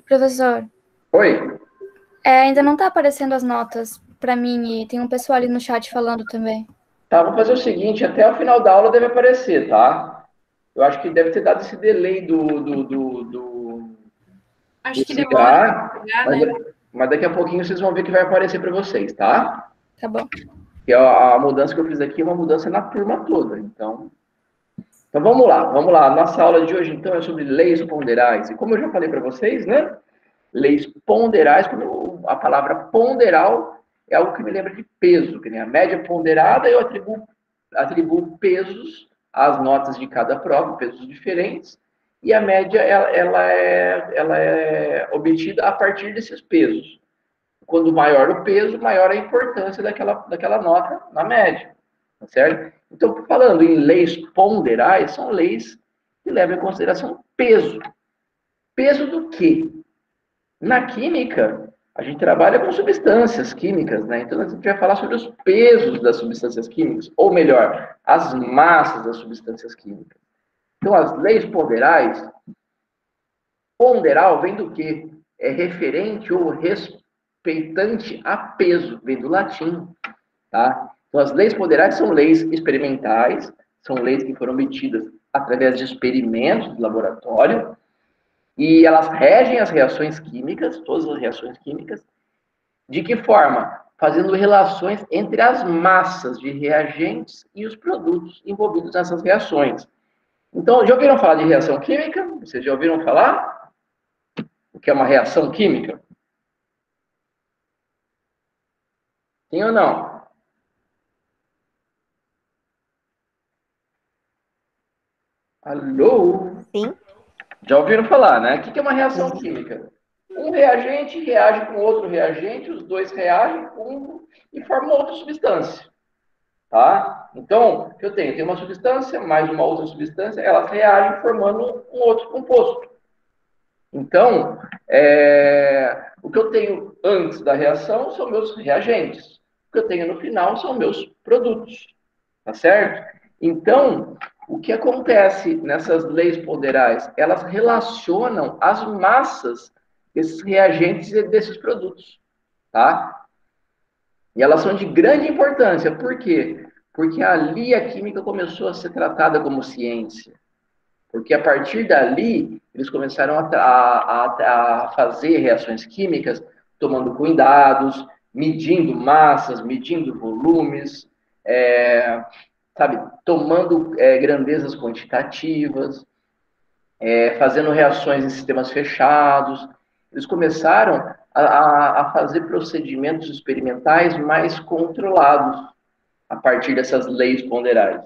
Professor, Oi, ainda não tá aparecendo as notas pra mim e tem um pessoal ali no chat falando também. tá, vamos fazer o seguinte, até o final da aula deve aparecer, tá? Eu acho que deve ter dado esse delay Acho que desse demora pra IA, chegar, mas, né? mas daqui a pouquinho vocês vão ver que vai aparecer para vocês, tá? Tá bom. Que a mudança que eu fiz aqui é uma mudança na turma toda, então vamos lá. Nossa aula de hoje, então, é sobre leis ponderais. E como eu já falei para vocês, né? Leis ponderais, quando a palavra ponderal é algo que me lembra de peso, que nem a média ponderada, eu atribuo pesos às notas de cada prova, pesos diferentes, e a média ela é obtida a partir desses pesos. Quando maior o peso, maior a importância daquela nota na média, tá certo? Então, falando em leis ponderais, são leis que levam em consideração peso. Peso do quê? Na química, a gente trabalha com substâncias químicas, né? Então, a gente vai falar sobre os pesos das substâncias químicas, ou melhor, as massas das substâncias químicas. Então, as leis ponderais, ponderal vem do quê? É referente ou respeitante a peso, vem do latim, tá? Então, as leis ponderais são leis experimentais, são leis que foram obtidas através de experimentos de laboratório, e elas regem as reações químicas, todas as reações químicas. De que forma? Fazendo relações entre as massas de reagentes e os produtos envolvidos nessas reações. Então, já ouviram falar de reação química? Vocês já ouviram falar? O que é uma reação química? Sim ou não? Alô? Sim. Já ouviram falar, né? O que é uma reação química? Um reagente reage com outro reagente, os dois reagem e formam outra substância. Tá? Então, eu tenho uma substância, mais uma outra substância, elas reagem formando um outro composto. Então, o que eu tenho antes da reação são meus reagentes. O que eu tenho no final são meus produtos. Tá certo? Então, o que acontece nessas leis ponderais? Elas relacionam as massas desses reagentes e desses produtos. Tá? E elas são de grande importância. Por quê? Porque ali a química começou a ser tratada como ciência. Porque a partir dali, eles começaram a fazer reações químicas, tomando cuidados, medindo massas, medindo volumes, sabe, tomando grandezas quantitativas, fazendo reações em sistemas fechados. Eles começaram a fazer procedimentos experimentais mais controlados a partir dessas leis ponderais.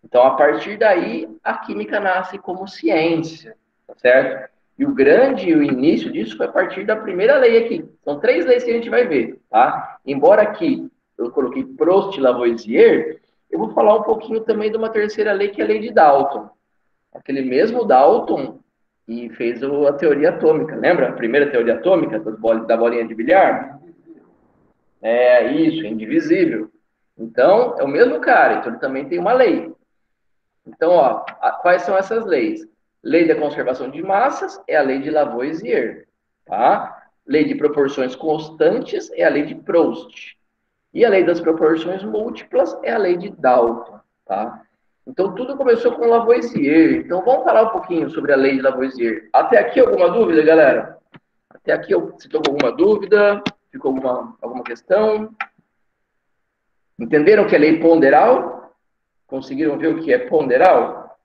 Então, a partir daí, a química nasce como ciência, tá certo? E o início disso foi a partir da primeira lei aqui. São 3 leis que a gente vai ver, tá? Embora aqui eu coloquei Prost e Lavoisier, eu vou falar um pouquinho também de uma terceira lei, que é a lei de Dalton. Aquele mesmo Dalton que fez a teoria atômica, lembra? A primeira teoria atômica da bolinha de bilhar? É isso, é indivisível. Então, é o mesmo cara, então ele também tem uma lei. Então, ó, quais são essas leis? Lei da conservação de massas é a lei de Lavoisier, tá? Lei de proporções constantes é a lei de Proust. E a lei das proporções múltiplas é a lei de Dalton, tá? Então, tudo começou com Lavoisier. Então, vamos falar um pouquinho sobre a lei de Lavoisier. Até aqui, alguma dúvida, galera? Até aqui, você tem alguma dúvida? Ficou alguma questão? Entenderam que é lei ponderal? Conseguiram ver o que é ponderal?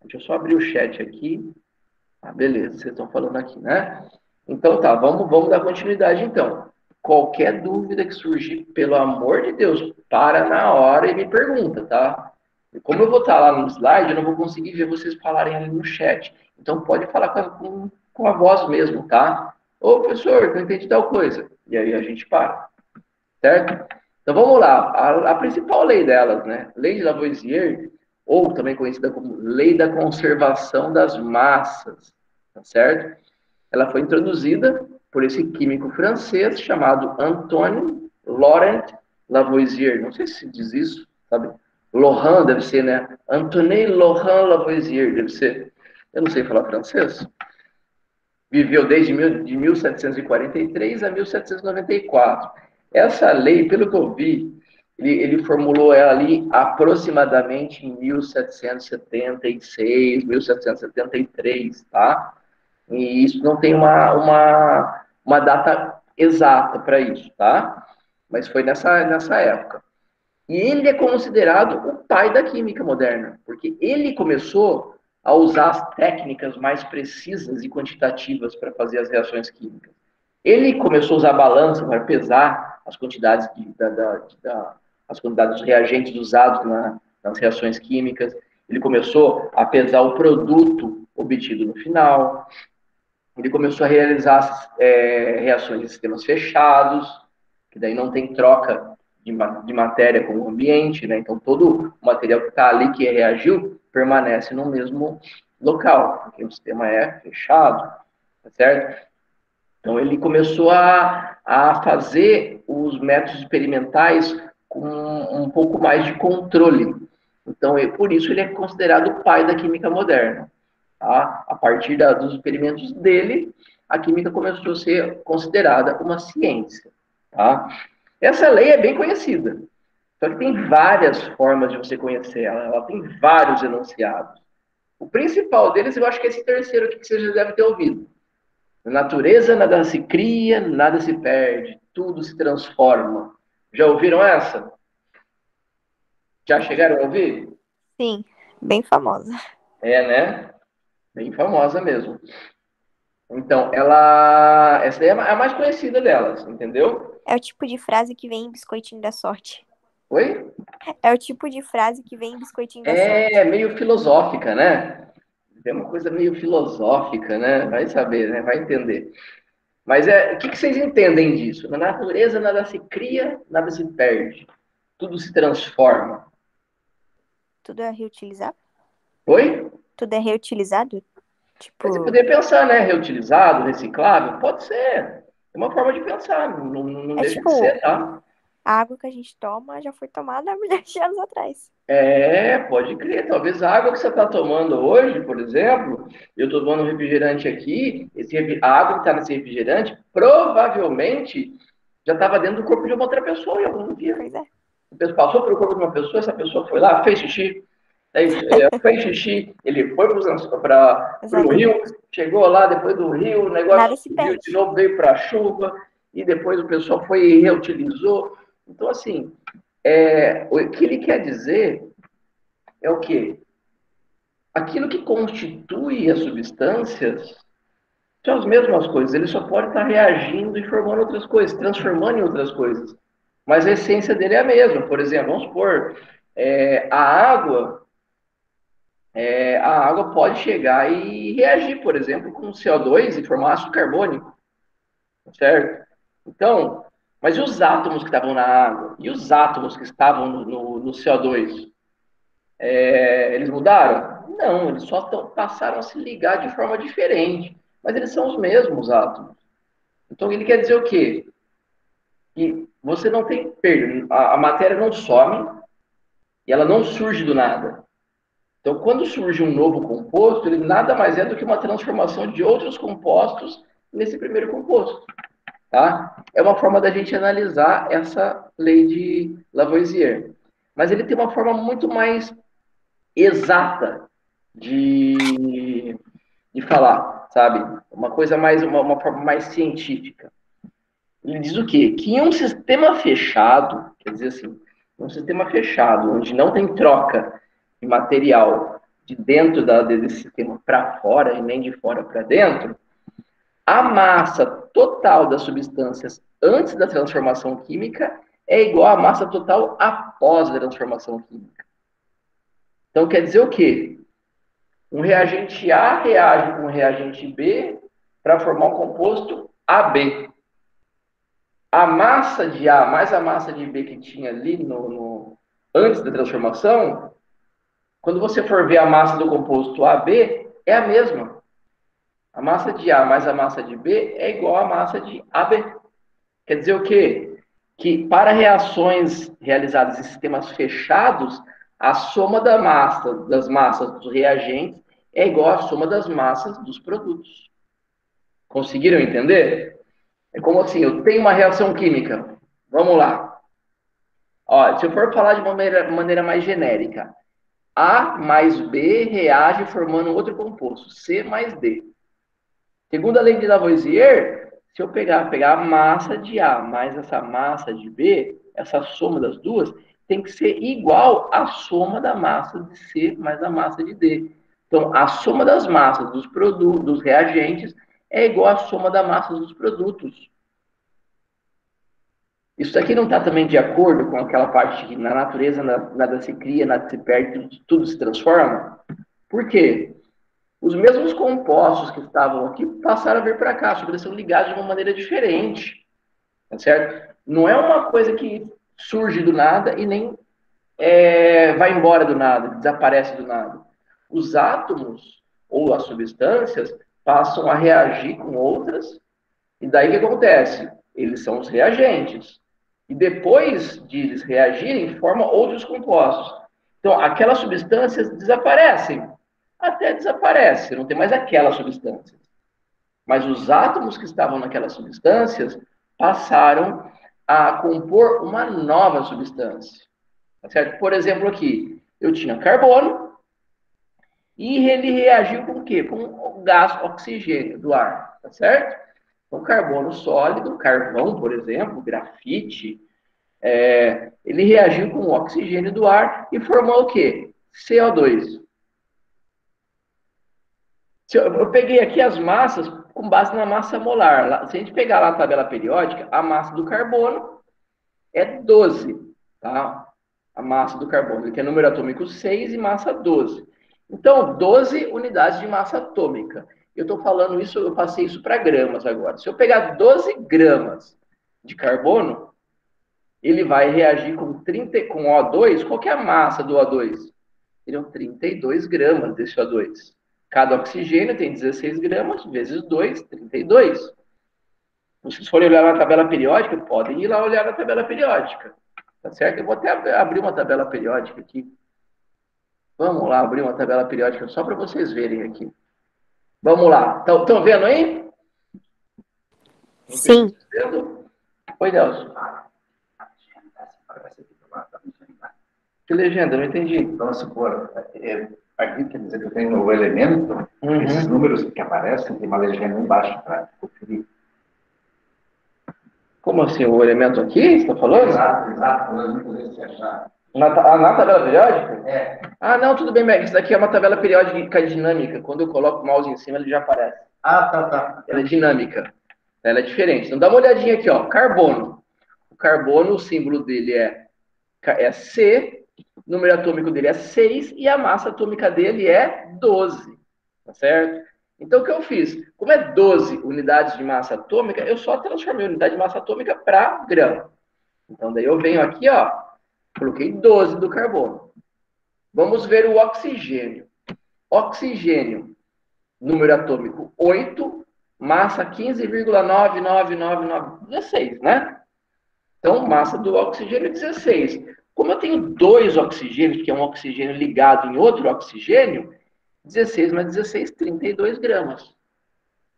Deixa eu só abrir o chat aqui. Ah, beleza, vocês estão falando aqui, né? Então tá, vamos dar continuidade então. Qualquer dúvida que surgir, pelo amor de Deus, para na hora e me pergunta, tá? Como eu vou estar lá no slide, eu não vou conseguir ver vocês falarem ali no chat. Então pode falar com a voz mesmo, tá? Ô, professor, não entendi tal coisa. E aí a gente para, certo? Então vamos lá. A principal lei delas, né? Lei de Lavoisier, ou também conhecida como Lei da Conservação das Massas, tá certo? Ela foi introduzida por esse químico francês chamado Antoine Laurent Lavoisier. Não sei se diz isso, sabe? Laurent deve ser, né? Antoine Laurent Lavoisier deve ser. Eu não sei falar francês. viveu de 1743 a 1794. Essa lei, pelo que eu vi, ele formulou ela ali aproximadamente em 1776, 1773, tá? E isso não tem uma data exata para isso, tá? Mas foi nessa época. E ele é considerado o pai da química moderna, porque ele começou a usar as técnicas mais precisas e quantitativas para fazer as reações químicas. Ele começou a usar balança para pesar as quantidades, as quantidades dos reagentes usados nas reações químicas. Ele começou a pesar o produto obtido no final. Ele começou a realizar reações em sistemas fechados, que daí não tem troca de matéria com o ambiente, né? Então todo o material que está ali, que reagiu, permanece no mesmo local, porque o sistema é fechado, tá certo? Então ele começou a fazer os métodos experimentais com um pouco mais de controle. Então, por isso ele é considerado o pai da química moderna. Tá? A partir dos experimentos dele, a química começou a ser considerada uma ciência. Tá? Essa lei é bem conhecida, só que tem várias formas de você conhecer ela, ela tem vários enunciados. O principal deles, eu acho que é esse terceiro aqui que você já deve ter ouvido. Na natureza, nada se cria, nada se perde, tudo se transforma. Já ouviram essa? Já chegaram a ouvir? Sim, bem famosa. É, né? Bem famosa mesmo. Então, essa é a mais conhecida delas, entendeu? É o tipo de frase que vem em Biscoitinho da Sorte. Oi? É o tipo de frase que vem em Biscoitinho da É Sorte. meio filosófica, né? É uma coisa meio filosófica, né? Vai saber, né? Vai entender. Mas o que vocês entendem disso? Na natureza, nada se cria, nada se perde. Tudo se transforma. Tudo é reutilizado? Oi? Tudo é reutilizado? Tipo, Você poderia pensar, né? Reutilizado, reciclável? Pode ser. É uma forma de pensar. Não é deixa de tipo, ser, tá? a água que a gente toma já foi tomada há milhares de anos atrás. Pode crer. Talvez a água que você está tomando hoje, por exemplo, eu estou tomando um refrigerante aqui, a água que está nesse refrigerante provavelmente já estava dentro do corpo de uma outra pessoa em algum dia. Pois é. Passou pelo corpo de uma pessoa, essa pessoa foi lá, fez xixi, fez xixi, ele foi para o rio, Exatamente. chegou lá depois do rio, o negócio Nada se subiu de perde. novo, veio para a chuva, e depois o pessoal foi e reutilizou. Então, assim, o que ele quer dizer é o quê? Aquilo que constitui as substâncias são as mesmas coisas, ele só pode estar reagindo e formando outras coisas, transformando em outras coisas. Mas a essência dele é a mesma. Por exemplo, vamos supor, a água, a água pode chegar e reagir, por exemplo, com CO2 e formar ácido carbônico, certo? Então, mas e os átomos que estavam na água? E os átomos que estavam no CO2? Eles mudaram? Não, eles só passaram a se ligar de forma diferente. Mas eles são os mesmos átomos. Então, ele quer dizer o quê? Que você não tem perda. A matéria não some e ela não surge do nada. Então, quando surge um novo composto, ele nada mais é do que uma transformação de outros compostos nesse primeiro composto. Tá? É uma forma da gente analisar essa lei de Lavoisier. Mas ele tem uma forma muito mais exata de falar, sabe? Uma forma mais científica. Ele diz o quê? Que em um sistema fechado, quer dizer assim, um sistema fechado, onde não tem troca de material de dentro desse sistema para fora e nem de fora para dentro, a massa total das substâncias antes da transformação química é igual à massa total após a transformação química. Então quer dizer o quê? Um reagente A reage com um reagente B para formar um composto AB. A massa de A mais a massa de B que tinha ali antes da transformação, quando você for ver a massa do composto AB, é a mesma. A massa de A mais a massa de B é igual à massa de AB. Quer dizer o quê? Que para reações realizadas em sistemas fechados, a soma das massas dos reagentes é igual à soma das massas dos produtos. Conseguiram entender? É como assim, eu tenho uma reação química. Vamos lá. Ó, se eu for falar de uma maneira mais genérica, A mais B reage formando outro composto, C mais D. Segundo a lei de Lavoisier, se eu pegar a massa de A mais essa massa de B, essa soma das duas, tem que ser igual à soma da massa de C mais a massa de D. Então, a soma das massas dos produtos, dos reagentes, é igual à soma da massa dos produtos. Isso aqui não está também de acordo com aquela parte que na natureza nada se cria, nada se perde, tudo se transforma? Por quê? Os mesmos compostos que estavam aqui passaram a vir para cá, só que eles são ligados de uma maneira diferente, tá certo? Não é uma coisa que surge do nada e nem vai embora do nada, desaparece do nada. Os átomos ou as substâncias passam a reagir com outras, e daí o que acontece? Eles são os reagentes. E depois de eles reagirem, formam outros compostos. Então, aquelas substâncias desaparecem. Até desaparece, não tem mais aquelas substâncias. Mas os átomos que estavam naquelas substâncias passaram a compor uma nova substância. Tá certo? Por exemplo, aqui, eu tinha carbono e ele reagiu com o quê? Com o gás oxigênio do ar, tá certo? Então, carbono sólido, carvão, por exemplo, grafite, ele reagiu com o oxigênio do ar e formou o quê? CO2. Eu peguei aqui as massas com base na massa molar. Se a gente pegar lá a tabela periódica, a massa do carbono é 12, tá? A massa do carbono, que é número atômico 6 e massa 12. Então, 12 unidades de massa atômica. Eu estou falando isso, eu passei isso para gramas agora. Se eu pegar 12 gramas de carbono, ele vai reagir com O2. Qual que é a massa do O2? Seriam 32 gramas desse O2. Cada oxigênio tem 16 gramas, vezes 2, 32. Se vocês forem olhar na tabela periódica, podem ir lá olhar na tabela periódica. Tá certo? Eu vou até abrir uma tabela periódica aqui. Vamos lá abrir uma tabela periódica só para vocês verem aqui. Vamos lá. Estão vendo aí? Sim. Vendo? Oi, Nelson. Que legenda? Não entendi. Vamos supor, aqui quer dizer que eu tenho o elemento, esses números que aparecem, tem uma legenda embaixo para conferir. Como assim? O elemento aqui, você está falando? Exato. Eu não poder se achar. Na tabela periódica? É. Ah, não, tudo bem, Mac. Isso daqui é uma tabela periódica dinâmica. Quando eu coloco o mouse em cima, ele já aparece. Ah, tá. Ela é dinâmica. Ela é diferente. Então, dá uma olhadinha aqui, ó. Carbono. O carbono, o símbolo dele é C, o número atômico dele é 6 e a massa atômica dele é 12. Tá certo? Então, o que eu fiz? Como é 12 unidades de massa atômica, eu só transformei a unidade de massa atômica para grama. Então, daí eu venho aqui, ó, coloquei 12 do carbono. Vamos ver o oxigênio. Oxigênio, número atômico 8, massa 15,99916, né? Então, massa do oxigênio 16. Como eu tenho dois oxigênios, que é um oxigênio ligado em outro oxigênio, 16 mais 16, 32 gramas.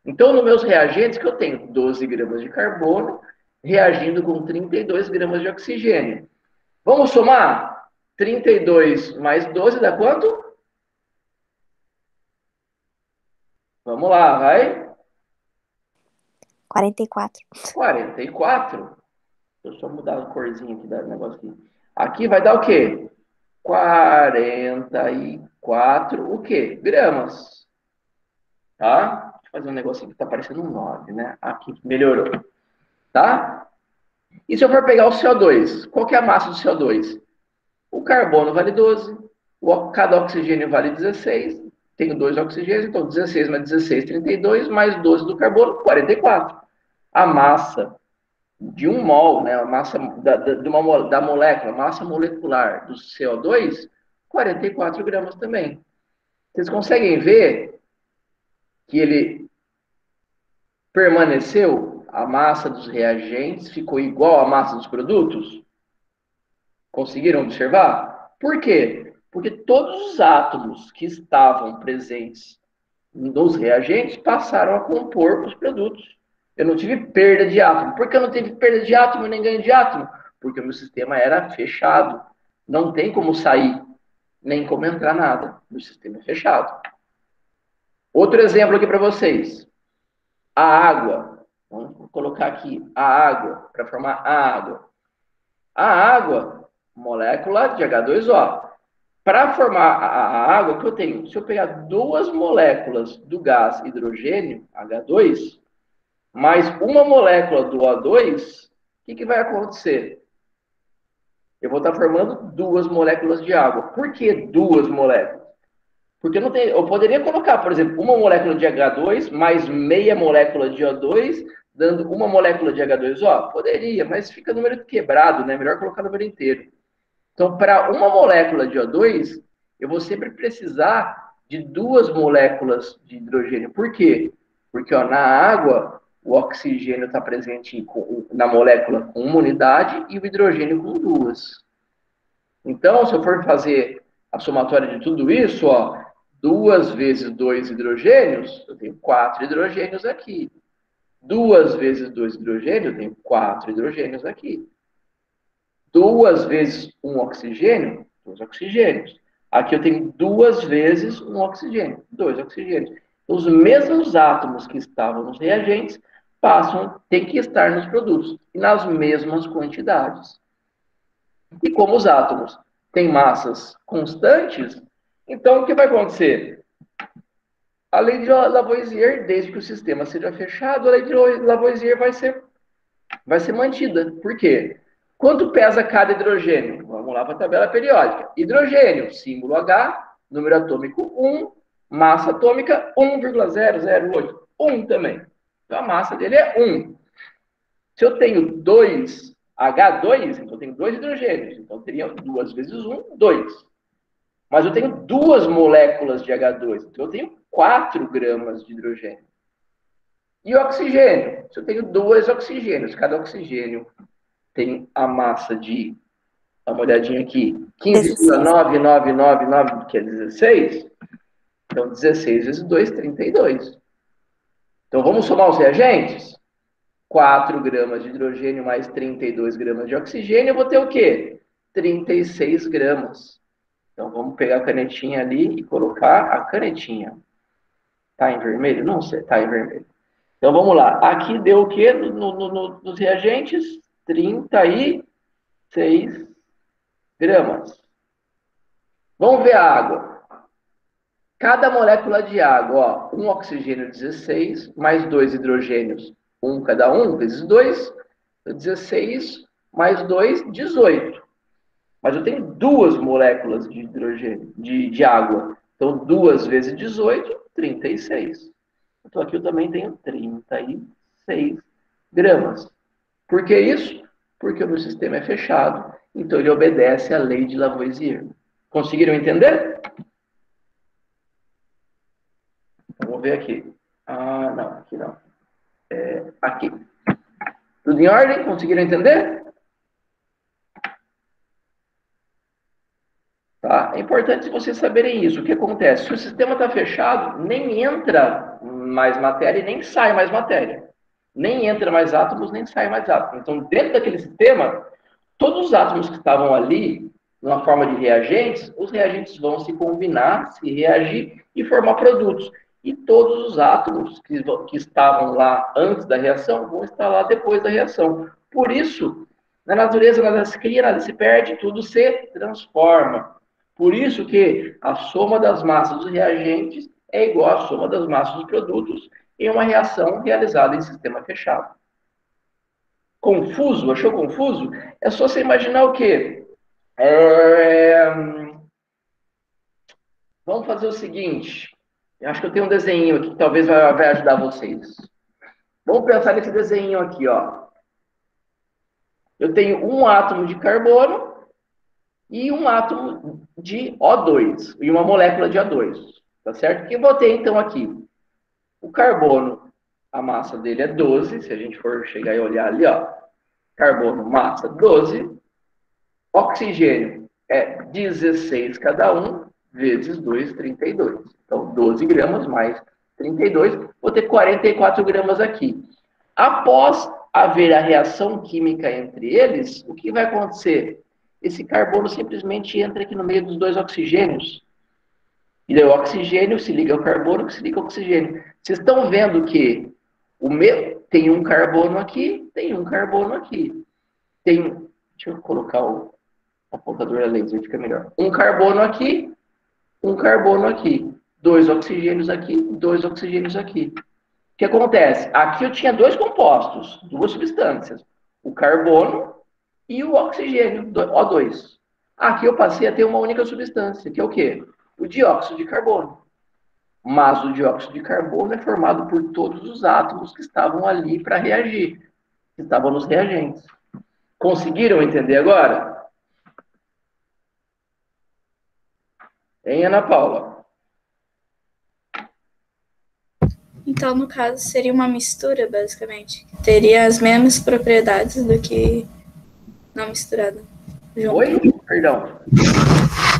Então, nos meus reagentes, que eu tenho 12 gramas de carbono, reagindo com 32 gramas de oxigênio. Vamos somar? 32 mais 12 dá quanto? Vamos lá, vai. 44. 44. Deixa eu só mudar a corzinha aqui do negócio aqui. Aqui vai dar o quê? 44, o quê? Gramas. Tá? Deixa eu fazer um negocinho que tá parecendo um 9, né? Aqui, melhorou. Tá? E se eu for pegar o CO2? Qual que é a massa do CO2? O carbono vale 12, cada oxigênio vale 16, tenho 2 oxigênios, então 16 mais 16, 32, mais 12 do carbono, 44. A massa de um mol, né, a massa da molécula, a massa molecular do CO2, 44 gramas também. Vocês conseguem ver que ele permaneceu, a massa dos reagentes ficou igual à massa dos produtos? Conseguiram observar? Por quê? Porque todos os átomos que estavam presentes dos reagentes passaram a compor os produtos. Eu não tive perda de átomo. Por que eu não tive perda de átomo nem ganho de átomo? Porque o meu sistema era fechado. Não tem como sair, nem como entrar nada. O sistema é fechado. Outro exemplo aqui para vocês. A água. Vamos colocar aqui a água, para formar a água. A água, molécula de H2O. Para formar a água que eu tenho, se eu pegar duas moléculas do gás hidrogênio, H2, mais uma molécula do O2, o que vai acontecer? Eu vou estar formando duas moléculas de água. Por que duas moléculas? Porque não tem, eu poderia colocar, por exemplo, uma molécula de H2 mais meia molécula de O2, dando uma molécula de H2O? Poderia, mas fica número quebrado, né? Melhor colocar o número inteiro. Então, para uma molécula de O2, eu vou sempre precisar de duas moléculas de hidrogênio. Por quê? Porque na água, o oxigênio está presente na molécula com uma unidade e o hidrogênio com duas. Então, se eu for fazer a somatória de tudo isso, 2 vezes 2 hidrogênios, eu tenho 4 hidrogênios aqui. 2 vezes 2 hidrogênios, eu tenho 4 hidrogênios aqui. 2 vezes um oxigênio, 2 oxigênios. Aqui eu tenho 2 vezes um oxigênio, 2 oxigênios. Os mesmos átomos que estavam nos reagentes têm que estar nos produtos, e nas mesmas quantidades. E como os átomos têm massas constantes, então o que vai acontecer? A lei de Lavoisier, desde que o sistema seja fechado, a lei de Lavoisier vai ser mantida. Por quê? Quanto pesa cada hidrogênio? Vamos lá para a tabela periódica. Hidrogênio, símbolo H, número atômico 1, massa atômica 1,008. 1 também. Então a massa dele é 1. Se eu tenho 2 H2, então eu tenho 2 hidrogênios. Então teria 2 vezes 1, 2. Mas eu tenho 2 moléculas de H2, então eu tenho 4 gramas de hidrogênio. E o oxigênio? Se eu tenho 2 oxigênios, cada oxigênio tem a massa de, dá uma olhadinha aqui, 15,9999, que é 16. Então, 16 vezes 2, 32. Então, vamos somar os reagentes? 4 gramas de hidrogênio mais 32 gramas de oxigênio, eu vou ter o quê? 36 gramas. Então, vamos pegar a canetinha ali e colocar a canetinha. Tá em vermelho? Não sei, tá em vermelho. Então, vamos lá. Aqui deu o quê nos reagentes? 36 gramas. Vamos ver a água. Cada molécula de água, um oxigênio 16, mais 2 hidrogênios, um cada um, vezes 2, 16, mais 2, 18. Mas eu tenho 2 moléculas de hidrogênio, de água. Então, 2 vezes 18, 36. Então, aqui eu também tenho 36 gramas. Por que isso? Porque o meu sistema é fechado. Então, ele obedece à lei de Lavoisier. Conseguiram entender? Vamos ver aqui. Não, aqui não. Aqui. Tudo em ordem? Conseguiram entender? Tá? É importante vocês saberem isso. O que acontece? Se o sistema está fechado, nem entra mais matéria e nem sai mais matéria. Nem entra mais átomos, nem sai mais átomos. Então, dentro daquele sistema, todos os átomos que estavam ali, numa forma de reagentes, os reagentes vão se combinar, se reagir e formar produtos. E todos os átomos que estavam lá antes da reação vão estar lá depois da reação. Por isso, na natureza nada se cria, nada se perde, tudo se transforma. Por isso que a soma das massas dos reagentes é igual à soma das massas dos produtos em uma reação realizada em sistema fechado. Confuso? Achou confuso? É só você imaginar o quê? Vamos fazer o seguinte. Eu acho que eu tenho um desenho aqui que talvez vai ajudar vocês. Vamos pensar nesse desenho aqui, ó. Eu tenho um átomo de carbono e um átomo de O2 e uma molécula de O2, tá certo? O que eu botei então aqui? O carbono, a massa dele é 12, se a gente for chegar e olhar ali, ó. Carbono, massa 12. Oxigênio é 16 cada um, vezes 2, 32. Então, 12 gramas mais 32, vou ter 44 gramas aqui. Após haver a reação química entre eles, o que vai acontecer? Esse carbono simplesmente entra aqui no meio dos dois oxigênios. E daí o oxigênio se liga ao carbono, que se liga ao oxigênio. Vocês estão vendo que tem um carbono aqui, tem um carbono aqui. Deixa eu colocar o apontador a laser, fica melhor. Um carbono aqui, um carbono aqui. 2 oxigênios aqui, 2 oxigênios aqui. O que acontece? Aqui eu tinha 2 compostos, 2 substâncias. O carbono e o oxigênio, O2. Aqui eu passei a ter uma única substância, que é o quê? O dióxido de carbono. Mas o dióxido de carbono é formado por todos os átomos que estavam ali para reagir, que estavam nos reagentes. Conseguiram entender agora? Hein, Ana Paula? Então, no caso, seria uma mistura, basicamente. Teria as mesmas propriedades do que não misturada. Junto. Oi? Perdão.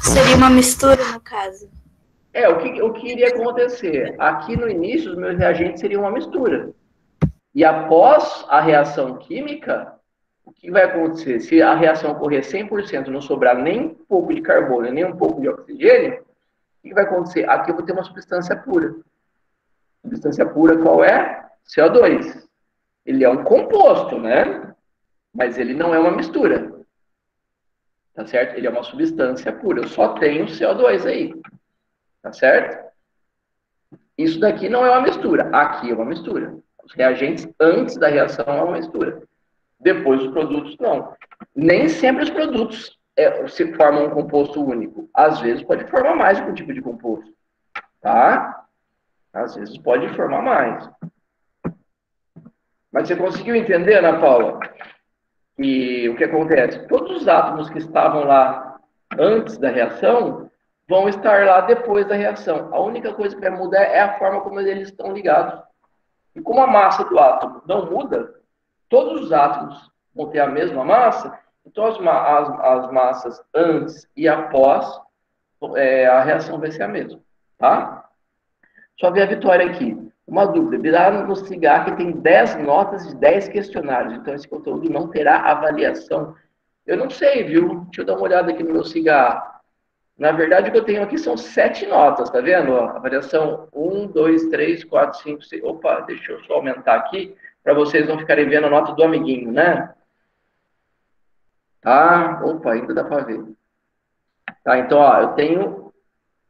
Seria uma mistura, no caso. O que iria acontecer? Aqui no início, os meus reagentes seriam uma mistura. E após a reação química, o que vai acontecer? Se a reação ocorrer 100%, não sobrar nem um pouco de carbono, nem um pouco de oxigênio, o que vai acontecer? Aqui eu vou ter uma substância pura. Substância pura qual é? CO2. Ele é um composto, né? Mas ele não é uma mistura. Tá certo? Ele é uma substância pura. Eu só tenho CO2 aí. Tá certo? Isso daqui não é uma mistura. Aqui é uma mistura. Os reagentes antes da reação é uma mistura. Depois os produtos não. Nem sempre os produtos se formam um composto único. Às vezes pode formar mais de um tipo de composto. Tá? Às vezes pode formar mais. Mas você conseguiu entender, Ana Paula? E o que acontece? Todos os átomos que estavam lá antes da reação vão estar lá depois da reação. A única coisa que vai mudar é a forma como eles estão ligados. E como a massa do átomo não muda, todos os átomos vão ter a mesma massa, então as massas antes e após a reação vai ser a mesma. Tá? Só ver a Vitória aqui. Uma dúvida. Lá no Cigar que tem 10 notas de 10 questionários. Então, esse conteúdo não terá avaliação. Eu não sei, viu? Deixa eu dar uma olhada aqui no meu Cigar. Na verdade, o que eu tenho aqui são 7 notas, tá vendo? Ó, avaliação 1, 2, 3, 4, 5, 6. Opa, deixa eu só aumentar aqui, para vocês não ficarem vendo a nota do amiguinho, né? Tá? Opa, ainda dá para ver. Tá, então, ó, eu tenho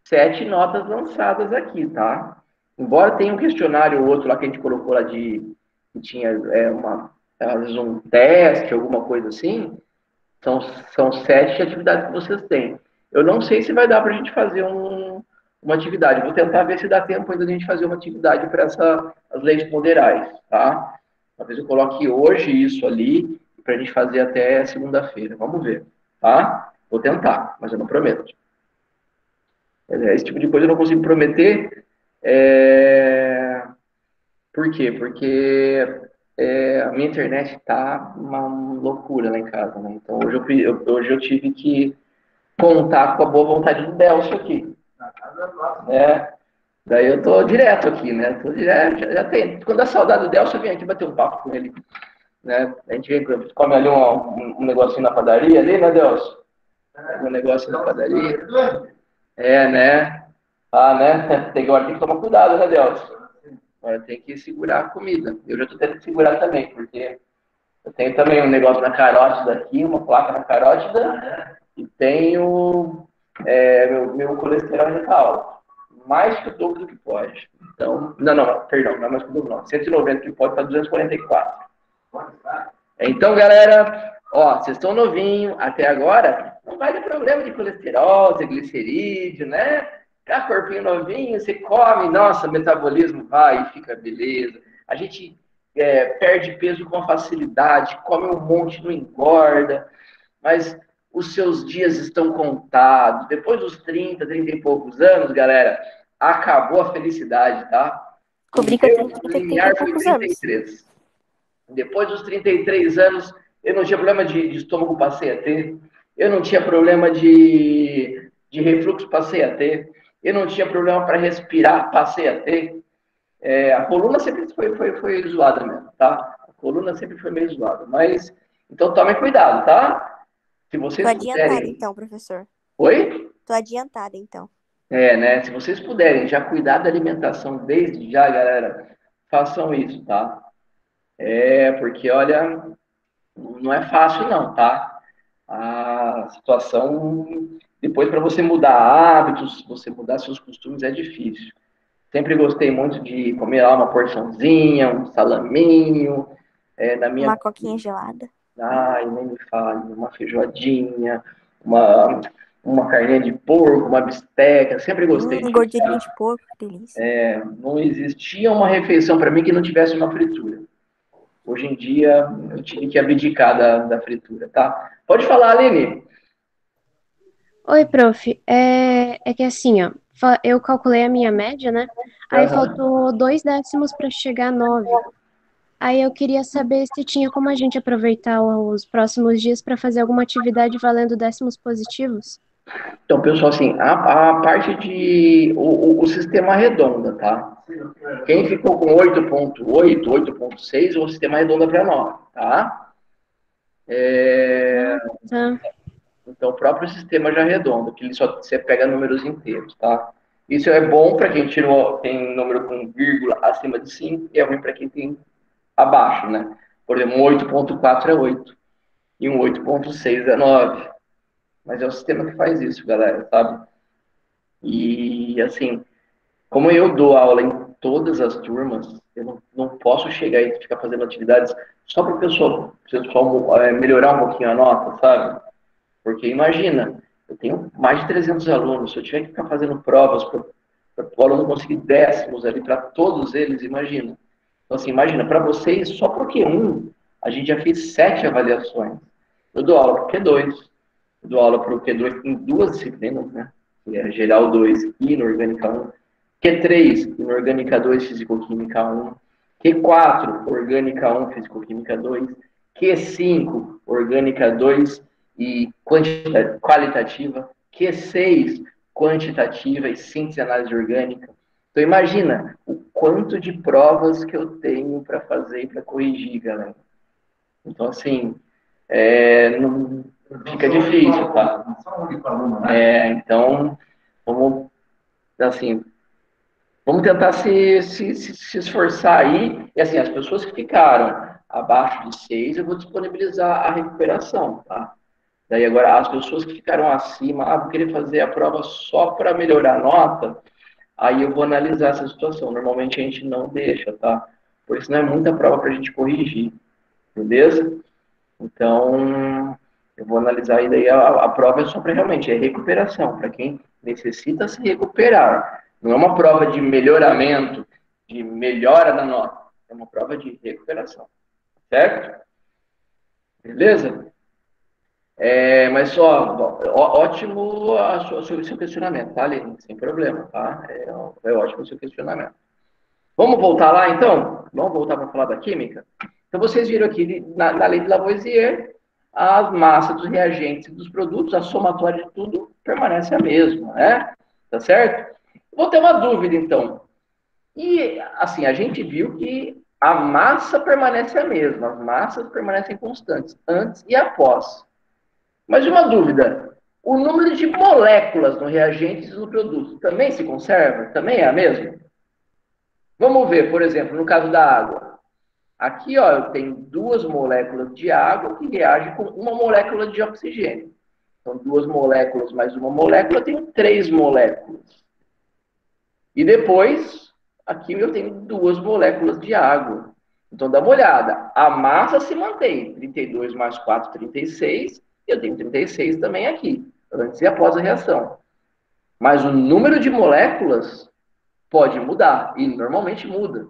7 notas lançadas aqui, tá? Embora tenha um questionário ou outro lá que a gente colocou lá que tinha às vezes um teste, alguma coisa assim, são 7 atividades que vocês têm. Eu não sei se vai dar para a gente fazer uma atividade. Vou tentar ver se dá tempo ainda de a gente fazer uma atividade para as leis ponderais, tá? Talvez eu coloque hoje isso ali para a gente fazer até segunda-feira. Vamos ver, tá? Vou tentar, mas eu não prometo. Esse tipo de coisa eu não consigo prometer. Por quê? Porque a minha internet tá uma loucura lá em casa, né? Então hoje eu tive que contar com a boa vontade do Delcio aqui. Daí eu tô direto aqui, né? Tô direto, já tem. Quando dá saudade do Delcio, eu venho aqui bater um papo com ele. Né? A gente come ali um negocinho na padaria ali, né, Delcio? Um negócio na padaria. Né? Né? Tem que tomar cuidado, né, Delcio? Tem que segurar a comida. Eu já tô tendo que segurar também, porque eu tenho também um negócio na carótida aqui, uma placa na carótida, e tenho meu colesterol já tá alto. Mais que o dobro do que pode. Então, perdão, não é mais que o dobro, não. 190 que pode, tá 244. Então, galera, vocês estão novinhos, até agora, não vai ter problema de colesterol, triglicerídeo, né? Tá corpinho novinho, você come, nossa, metabolismo vai e fica beleza. A gente perde peso com facilidade, come um monte, não engorda, mas os seus dias estão contados. Depois dos 30 e poucos anos, galera, acabou a felicidade, tá? Descobri que eu tenho 30 e poucos anos. Depois dos 33 anos, eu não tinha problema de estômago, passei a ter. Eu não tinha problema de refluxo, passei a ter. Eu não tinha problema para respirar, passei a ter. A coluna sempre foi zoada mesmo, tá? A coluna sempre foi meio zoada. Mas, então tomem cuidado, tá? Se Tô vocês adiantada, puderem... então, professor. Oi? Tô adiantada, então. Né? Se vocês puderem já cuidar da alimentação desde já, galera, façam isso, tá? Porque, olha, não é fácil não, tá? A situação, depois para você mudar hábitos, você mudar seus costumes é difícil. Sempre gostei muito de comer lá uma porçãozinha, um salaminho, na minha... Uma coquinha gelada. Ai, nem me fale, uma feijoadinha, uma carninha de porco, uma bisteca, sempre gostei disso. Gordeirinha de porco, que delícia. Não existia uma refeição para mim que não tivesse uma fritura. Hoje em dia, eu tive que abdicar da fritura, tá? Pode falar, Aline. Oi, prof. É que assim, ó, eu calculei a minha média, né? Aí faltou 2 décimos para chegar a 9. Aí eu queria saber se tinha como a gente aproveitar os próximos dias para fazer alguma atividade valendo décimos positivos. Então, pessoal, assim, a parte de... O sistema arredonda, tá? Quem ficou com 8.8, 8.6, o sistema arredonda para 9, tá? Tá. Então, o próprio sistema já arredonda, que ele só você pega números inteiros, tá? Isso é bom para quem tem número com vírgula acima de 5 e é ruim para quem tem abaixo, né? Por exemplo, um 8.4 é 8 e um 8.6 é 9. Mas é o sistema que faz isso, galera, sabe? E, assim, como eu dou aula em todas as turmas, eu não posso chegar e ficar fazendo atividades só para o pessoal melhorar um pouquinho a nota, sabe? Porque imagina, eu tenho mais de 300 alunos, se eu tiver que ficar fazendo provas para o aluno conseguir décimos ali para todos eles, imagina. Então, assim, imagina, para vocês, só para o Q1, a gente já fez 7 avaliações. Eu dou aula para o Q2, eu dou aula para o Q2 em 2 disciplinas, né? Que é Geral 2 e Inorgânica 1. Q3, Inorgânica 2, Fisicoquímica 1. Q4, Orgânica 1, Fisicoquímica 2. Q5, Orgânica 2 e qualitativa. Q6, quantitativa e síntese e análise orgânica. Então, imagina o quanto de provas que eu tenho para fazer e para corrigir, galera. Então, assim, não fica difícil, tá? Então, vamos tentar se esforçar aí. E, assim, as pessoas que ficaram abaixo de 6, eu vou disponibilizar a recuperação, tá? Daí, agora, as pessoas que ficaram acima, vou querer fazer a prova só para melhorar a nota, aí eu vou analisar essa situação. Normalmente a gente não deixa, tá? Porque senão é muita prova para a gente corrigir, beleza? Então, eu vou analisar e daí a prova é só para realmente, é recuperação, para quem necessita se recuperar. Não é uma prova de melhoramento, de melhora da nota. É uma prova de recuperação, certo? Beleza? Mas só, ótimo o seu questionamento, tá, Aline? Sem problema, tá? É ótimo o seu questionamento. Vamos voltar lá, então? Vamos voltar para falar da química? Então, vocês viram aqui, na lei de Lavoisier, as massas dos reagentes e dos produtos, a somatória de tudo permanece a mesma, né? Tá certo? Vou ter uma dúvida, então. E, assim, a gente viu que a massa permanece a mesma, as massas permanecem constantes, antes e após. Mas uma dúvida, o número de moléculas no reagente e no produto também se conserva? Também é a mesma? Vamos ver, por exemplo, no caso da água. Aqui, ó, eu tenho 2 moléculas de água que reagem com 1 molécula de oxigênio. Então, 2 moléculas mais 1 molécula, eu tenho 3 moléculas. E depois, aqui eu tenho 2 moléculas de água. Então, dá uma olhada. A massa se mantém. 32 mais 4, 36. Eu tenho 36 também aqui, antes e após a reação. Mas o número de moléculas pode mudar, e normalmente muda.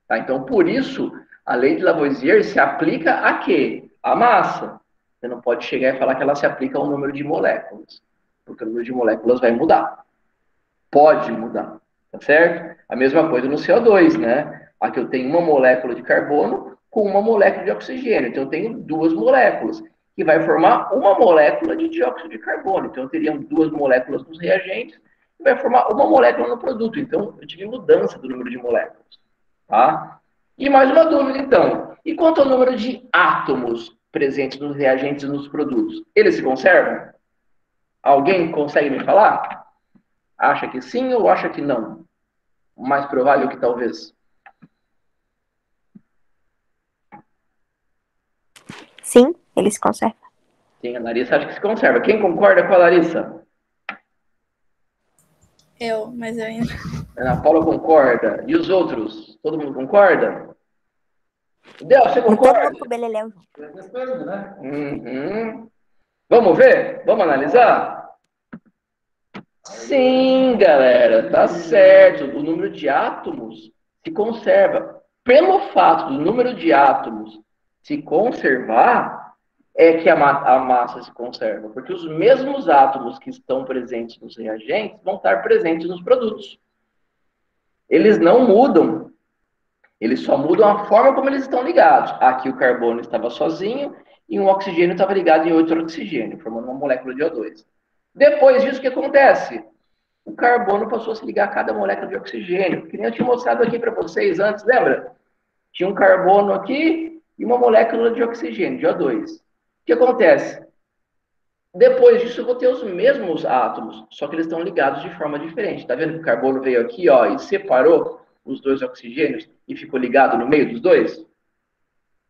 Tá? Então, por isso, a lei de Lavoisier se aplica a quê? A massa. Você não pode chegar e falar que ela se aplica ao número de moléculas, porque o número de moléculas vai mudar. Pode mudar, tá certo? A mesma coisa no CO2, né? Aqui eu tenho 1 molécula de carbono com 1 molécula de oxigênio. Então, eu tenho 2 moléculas, que vai formar 1 molécula de dióxido de carbono. Então, eu teria 2 moléculas nos reagentes vai formar uma molécula no produto. Então, eu tive mudança do número de moléculas. Tá? E mais uma dúvida, então. E quanto ao número de átomos presentes nos reagentes e nos produtos? Eles se conservam? Alguém consegue me falar? Acha que sim ou acha que não? Mais provável que talvez. Sim, ele se conserva. Sim, a Larissa acha que se conserva. Quem concorda com a Larissa? Eu, mas eu ainda. A Ana Paula concorda. E os outros? Todo mundo concorda? Del, você Todo concorda? mundo com o beleléu junto. Depende, né? Uhum. Vamos ver? Vamos analisar? Sim, galera, tá certo. O número de átomos se conserva. Pelo fato do número de átomos se conservar, é que a massa se conserva. Porque os mesmos átomos que estão presentes nos reagentes vão estar presentes nos produtos. Eles não mudam. Eles só mudam a forma como eles estão ligados. Aqui o carbono estava sozinho e um oxigênio estava ligado em outro oxigênio, formando uma molécula de O2. Depois disso, o que acontece? O carbono passou a se ligar a cada molécula de oxigênio, que nem eu tinha mostrado aqui para vocês antes, lembra? Tinha um carbono aqui e uma molécula de oxigênio, de O2. O que acontece? Depois disso, eu vou ter os mesmos átomos, só que eles estão ligados de forma diferente. Tá vendo que o carbono veio aqui, ó, e separou os dois oxigênios e ficou ligado no meio dos dois?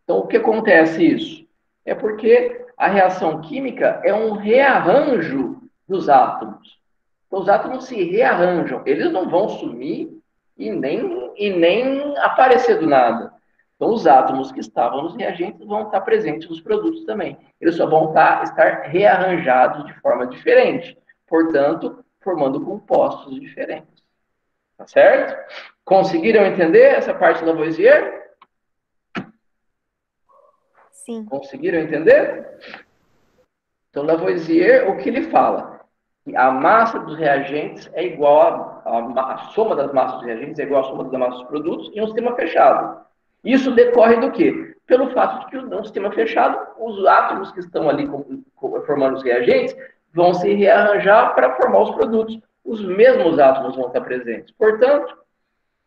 Então, o que acontece isso? É porque a reação química é um rearranjo dos átomos. Então, os átomos se rearranjam. Eles não vão sumir e nem aparecer do nada. Então, os átomos que estavam nos reagentes vão estar presentes nos produtos também. Eles só vão estar rearranjados de forma diferente. Portanto, formando compostos diferentes. Tá certo? Conseguiram entender essa parte do Lavoisier? Sim. Conseguiram entender? Então, Lavoisier, o que ele fala? Que a massa dos reagentes é igual a soma das massas dos reagentes é igual à soma das massas dos produtos em um sistema fechado. Isso decorre do quê? Pelo fato de que no sistema fechado, os átomos que estão ali formando os reagentes vão se rearranjar para formar os produtos. Os mesmos átomos vão estar presentes. Portanto,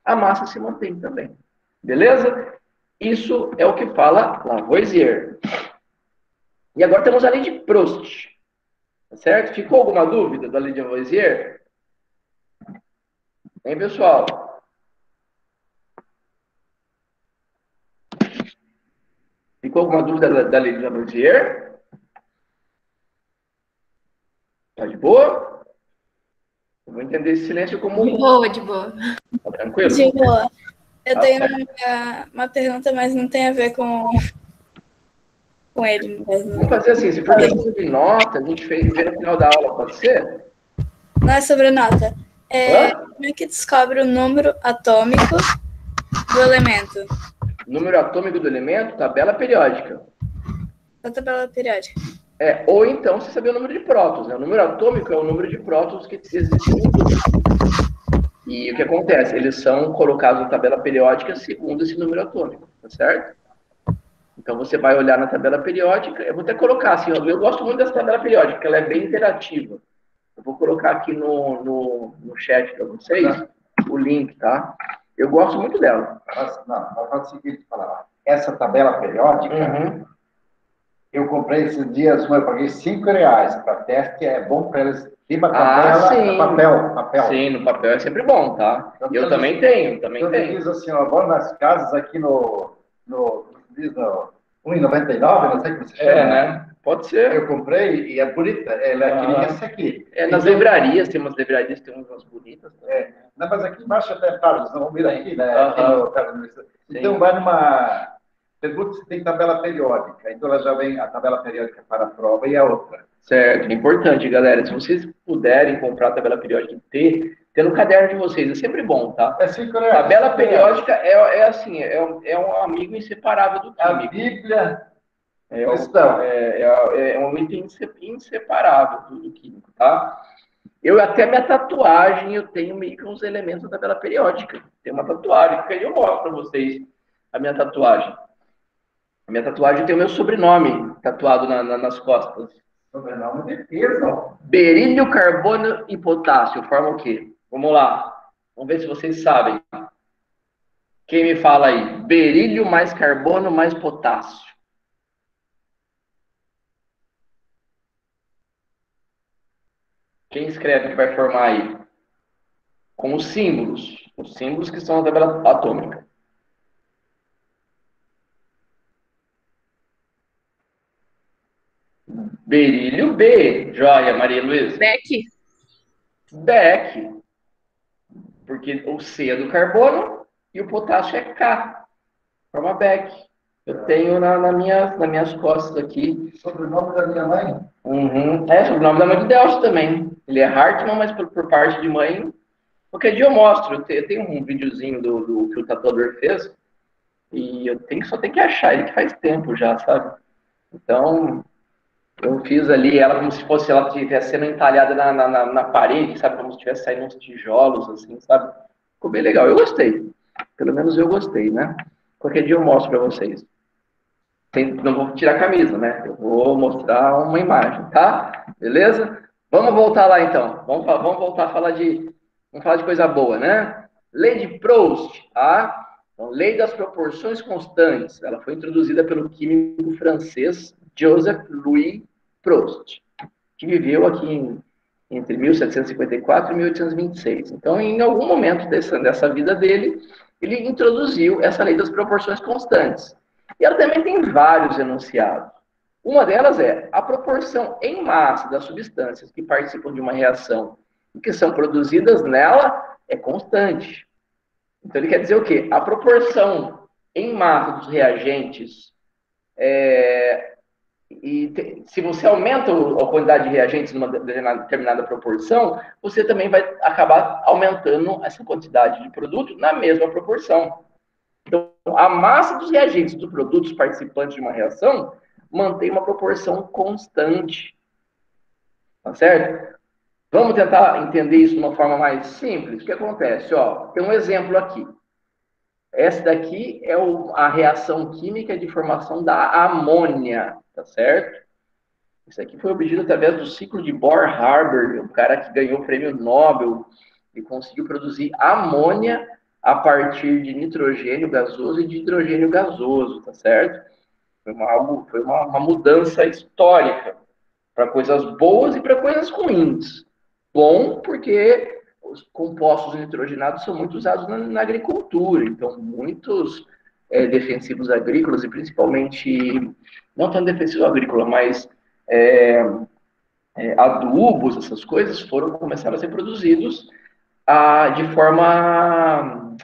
a massa se mantém também. Beleza? Isso é o que fala Lavoisier. E agora temos a lei de Proust. Tá certo? Ficou alguma dúvida da lei de Lavoisier? Hein, pessoal? Ficou alguma dúvida da lei de Lavoisier? Tá de boa? Eu vou entender esse silêncio como... De boa, de boa. Tá tranquilo? De boa. Eu Tá tenho certo. uma pergunta, mas não tem a ver com ele mesmo. Vamos fazer assim, se for questão de nota, a gente vê no final da aula, pode ser? Não é sobre nota. Como é que descobre o número atômico do elemento? Número atômico do elemento, tabela periódica. Da tabela periódica. Ou então você saber o número de prótons. Né? O número atômico é o número de prótons que existem no grupo. E o que acontece? Eles são colocados na tabela periódica segundo esse número atômico, tá certo? Então você vai olhar na tabela periódica, eu vou até colocar assim, eu gosto muito dessa tabela periódica, porque ela é bem interativa. Eu vou colocar aqui no chat para vocês o link, tá? Eu gosto muito dela. Não, faz o seguinte, falar. Essa tabela periódica, eu comprei esses dias, eu paguei R$5 para teste, é bom para eles. Riba tabela, sim. Papel. Sim, no papel é sempre bom, tá? Então, eu também tenho. Então, diz assim, ó, vou nas casas aqui no 1,99, não sei como se chama. Né? Pode ser. Eu comprei e é bonita, ela é que nem essa aqui. Nas livrarias, tem umas livrarias que tem umas bonitas. Não, mas aqui embaixo até claro, vocês vão vir aqui, né? Então vai numa... Pergunta se tem tabela periódica. Então ela já vem a tabela periódica para a prova e a outra. Certo, é importante, galera. Se vocês puderem comprar a tabela periódica e ter no caderno de vocês, é sempre bom, tá? É R$5. Tabela periódica é um amigo inseparável do químico. A Bíblia é um item inseparável do químico, tá? Até minha tatuagem, eu tenho meio que uns elementos da tabela periódica. Tem uma tatuagem, que aí eu mostro para vocês a minha tatuagem. A minha tatuagem tem o meu sobrenome tatuado nas costas. Sobrenome de peso. Berílio, carbono e potássio formam o quê? Vamos lá. Vamos ver se vocês sabem. Quem me fala aí? Berílio mais carbono mais potássio. Quem escreve que vai formar aí? Com os símbolos. Os símbolos que são a tabela atômica. Berílio B. Joia, Maria Luísa. Beck. Beck. Porque o C é do carbono e o potássio é K. Forma Beck. Eu tenho nas minhas costas aqui. Sobrenome da minha mãe? Sobrenome da mãe do Delcio também. Ele é Hartmann, mas por parte de mãe. Qualquer dia eu mostro. Eu tenho um videozinho do que o tatuador fez. E só tenho que achar ele, que faz tempo já, sabe? Então, eu fiz ali ela como se fosse ela estivesse sendo entalhada na parede, sabe? Como se estivesse saindo uns tijolos, assim, sabe? Ficou bem legal. Eu gostei. Pelo menos eu gostei, né? Qualquer dia eu mostro para vocês. Não vou tirar a camisa, né? Eu vou mostrar uma imagem, tá? Beleza? Vamos voltar lá, então. Vamos voltar a falar vamos falar de coisa boa, né? Lei de Proust, tá? Então, lei das proporções constantes. Ela foi introduzida pelo químico francês Joseph Louis Proust, que viveu aqui entre 1754 e 1826. Então, em algum momento dessa vida dele, ele introduziu essa lei das proporções constantes. E ela também tem vários enunciados. Uma delas é a proporção em massa das substâncias que participam de uma reação e que são produzidas nela é constante. Então, ele quer dizer o quê? A proporção em massa dos reagentes se você aumenta a quantidade de reagentes numa determinada proporção, você também vai acabar aumentando essa quantidade de produto na mesma proporção. Então, a massa dos reagentes dos produtos participantes de uma reação mantém uma proporção constante. Tá certo? Vamos tentar entender isso de uma forma mais simples. O que acontece? Tem um exemplo aqui. Essa daqui é a reação química de formação da amônia, tá certo? Isso aqui foi obtido através do ciclo de Bohr-Haber, um cara que ganhou o prêmio Nobel e conseguiu produzir amônia a partir de nitrogênio gasoso e de hidrogênio gasoso, tá certo? Foi uma mudança histórica para coisas boas e para coisas ruins. Bom, porque os compostos nitrogenados são muito usados na agricultura, então muitos defensivos agrícolas, e principalmente, não tanto defensivo agrícola, mas adubos, essas coisas, começaram a ser produzidos de forma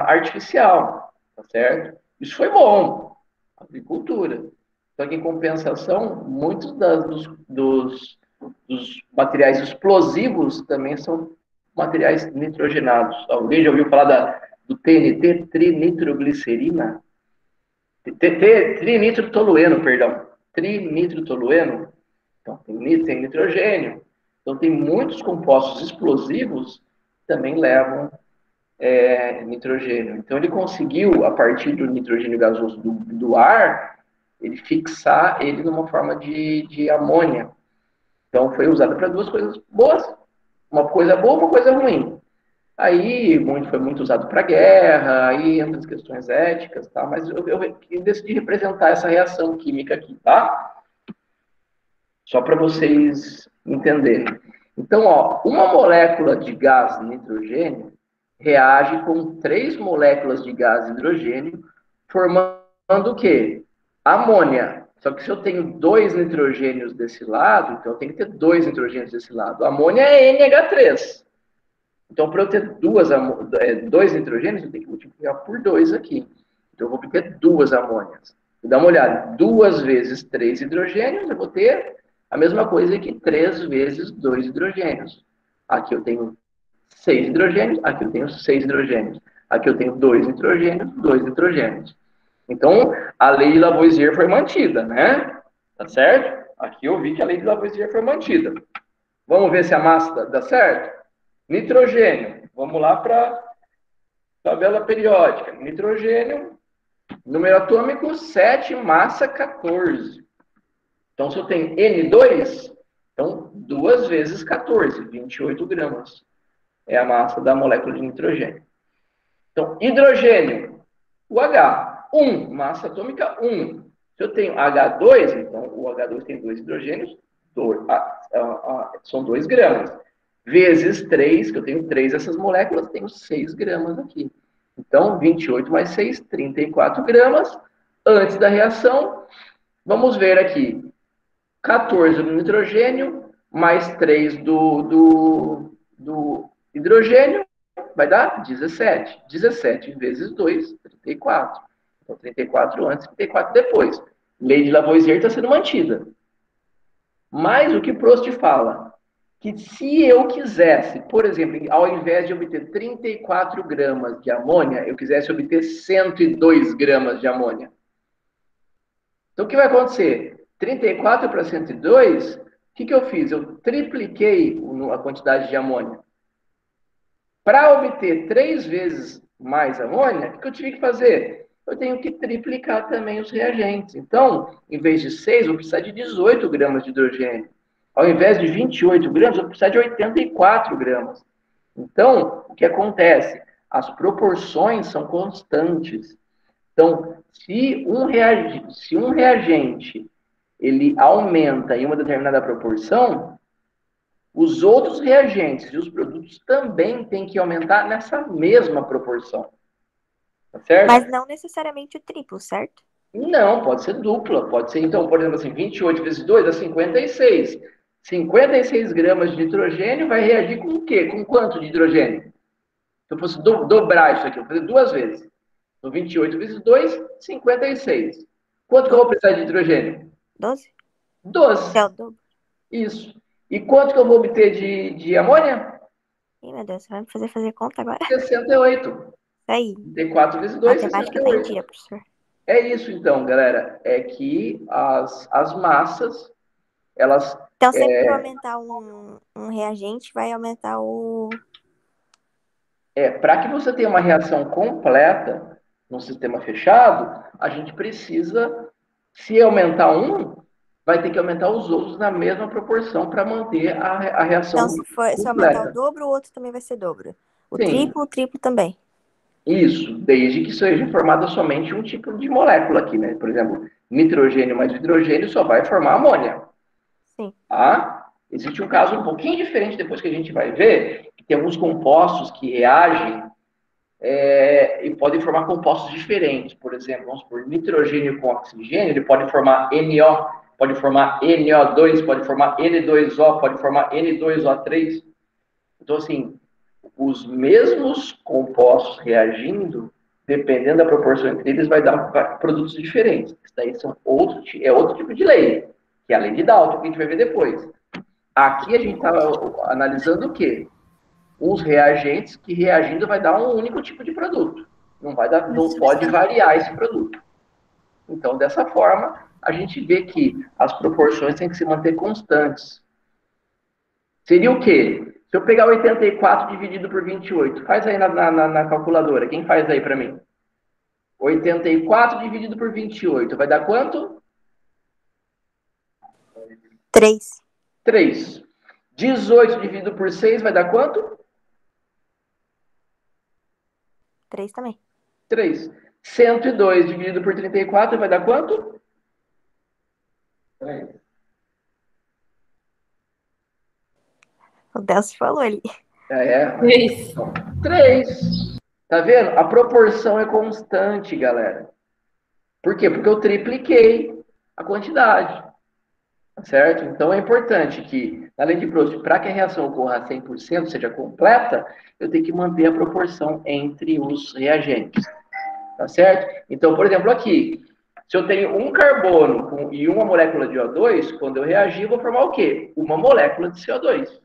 artificial, tá certo? Isso foi bom, agricultura. Só que, em compensação, muitos dos materiais explosivos também são materiais nitrogenados. Alguém já ouviu falar do TNT, trinitroglicerina? Trinitrotolueno, perdão. Trinitrotolueno. Então, tem nitrogênio. Então, tem muitos compostos explosivos que também levam nitrogênio. Então, ele conseguiu, a partir do nitrogênio gasoso do ar, ele fixar ele numa forma de amônia. Então, foi usado para duas coisas boas. Uma coisa boa, uma coisa ruim. Aí, foi muito usado para guerra, aí entra as questões éticas, tá? Mas eu decidi representar essa reação química aqui, tá? Só para vocês entenderem. Então, uma molécula de gás nitrogênio reage com 3 moléculas de gás hidrogênio, formando o quê? Amônia. Só que se eu tenho 2 nitrogênios desse lado, então eu tenho que ter 2 nitrogênios desse lado. A amônia é NH3. Então, para eu ter 2 nitrogênios, eu tenho que multiplicar por 2 aqui. Então, eu vou ter 2 amônias. Vou dar uma olhada. 2 vezes 3 hidrogênios, eu vou ter a mesma coisa que 3 vezes 2 hidrogênios. Aqui eu tenho 6 hidrogênios, aqui eu tenho 6 hidrogênios. Aqui eu tenho 2 nitrogênios, 2 nitrogênios. Então, a lei de Lavoisier foi mantida, né? Tá certo? Aqui eu vi que a lei de Lavoisier foi mantida. Vamos ver se a massa dá certo? Nitrogênio. Vamos lá para a tabela periódica. Nitrogênio, número atômico 7, massa 14. Então, se eu tenho N2, então 2 vezes 14, 28 gramas. É a massa da molécula de nitrogênio. Então, hidrogênio, o H, 1, massa atômica 1. Se eu tenho H2, então o H2 tem 2 hidrogênios, são 2 gramas. Vezes 3, que eu tenho 3 dessas moléculas, tenho 6 gramas aqui. Então, 28 mais 6, 34 gramas. Antes da reação, vamos ver aqui. 14 do nitrogênio, mais 3 do hidrogênio, vai dar 17. 17 vezes 2, 34. Então, 34 antes, 34 depois. Lei de Lavoisier está sendo mantida. Mas o que Prost fala? Que se eu quisesse, por exemplo, ao invés de obter 34 gramas de amônia, eu quisesse obter 102 gramas de amônia. Então, o que vai acontecer? 34 para 102, o que eu fiz? Eu tripliquei a quantidade de amônia. Para obter 3 vezes mais amônia, o que eu tive que fazer? Eu tenho que triplicar também os reagentes. Então, em vez de 6, eu vou precisar de 18 gramas de hidrogênio. Ao invés de 28 gramas, eu vou precisar de 84 gramas. Então, o que acontece? As proporções são constantes. Então, se um reagente ele aumenta em uma determinada proporção, os outros reagentes e os produtos também têm que aumentar nessa mesma proporção. Tá certo? Mas não necessariamente o triplo, certo? Não, pode ser dupla. Pode ser, então, por exemplo, assim, 28 vezes 2 dá 56. 56 gramas de nitrogênio vai reagir com o quê? Com quanto de hidrogênio? Se eu fosse dobrar isso aqui, eu vou fazer 2 vezes. Então, 28 vezes 2, 56. Quanto que eu vou precisar de hidrogênio? 12? 12. É o dobro. Isso. E quanto que eu vou obter de amônia? Ih, meu Deus, você vai me fazer conta agora? 68. Isso aí. 34 vezes 2, Matemática tá em 68. dia, professor. É isso, então, galera. É que as massas, elas... Então, sempre que eu aumentar um reagente, vai aumentar o... Para que você tenha uma reação completa num sistema fechado, a gente precisa, se aumentar um, vai ter que aumentar os outros na mesma proporção para manter a reação Então, se aumentar o dobro, o outro também vai ser dobro. O triplo também. Isso, desde que seja formada somente um tipo de molécula aqui, né? Por exemplo, nitrogênio mais hidrogênio só vai formar amônia. Sim. Tá? Existe um caso um pouquinho diferente depois que a gente vai ver, que tem alguns compostos que reagem e podem formar compostos diferentes. Por exemplo, vamos supor, nitrogênio com oxigênio, ele pode formar NO, pode formar NO2, pode formar N2O, pode formar N2O3. Então, assim, os mesmos compostos reagindo, dependendo da proporção entre eles, vai dar produtos diferentes. Isso daí outro tipo de lei, que é a lei de Dalton, que a gente vai ver depois. Aqui a gente está analisando o quê? Os reagentes que reagindo vai dar um único tipo de produto. Não pode variar esse produto. Então, dessa forma, a gente vê que as proporções têm que se manter constantes. Seria o quê? Se eu pegar 84 dividido por 28, faz aí na calculadora. Quem faz aí para mim? 84 dividido por 28, vai dar quanto? 3. 3. 18 dividido por 6 vai dar quanto? 3 também. 3. 102 dividido por 34 vai dar quanto? 3. O Delcio falou ali. Isso. 3. Tá vendo? A proporção é constante, galera. Por quê? Porque eu tripliquei a quantidade. Tá certo? Então é importante que, na lei de Proust, para que a reação ocorra a 100%, seja completa, eu tenho que manter a proporção entre os reagentes. Tá certo? Então, por exemplo, aqui, se eu tenho um carbono e uma molécula de O2, quando eu reagir, eu vou formar o quê? Uma molécula de CO2.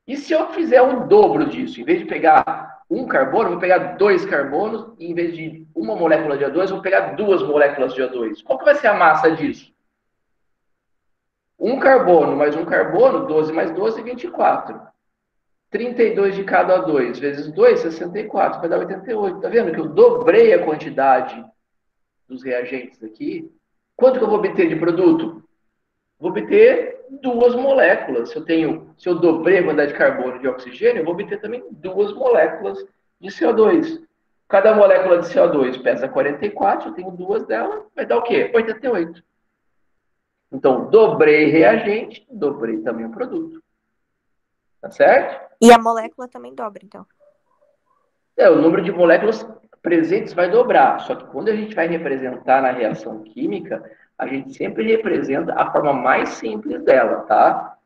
E se eu fizer o dobro disso, em vez de pegar um carbono, eu vou pegar 2 carbonos, e em vez de uma molécula de O2, eu vou pegar 2 moléculas de O2. Qual que vai ser a massa disso? Um carbono mais um carbono, 12 mais 12, 24. 32 de cada O2 vezes 2, 64, vai dar 88. Tá vendo que eu dobrei a quantidade dos reagentes aqui Quanto que eu vou obter de produto? Vou obter 2 moléculas. Se eu dobrei a quantidade de carbono e de oxigênio, eu vou obter também 2 moléculas de CO2. Cada molécula de CO2 pesa 44, eu tenho 2 delas, vai dar o quê? 88. Então, dobrei reagente, dobrei também o produto. Tá certo? E a molécula também dobra, então. O número de moléculas presentes vai dobrar. Só que quando a gente vai representar na reação química, a gente sempre representa a forma mais simples dela, tá?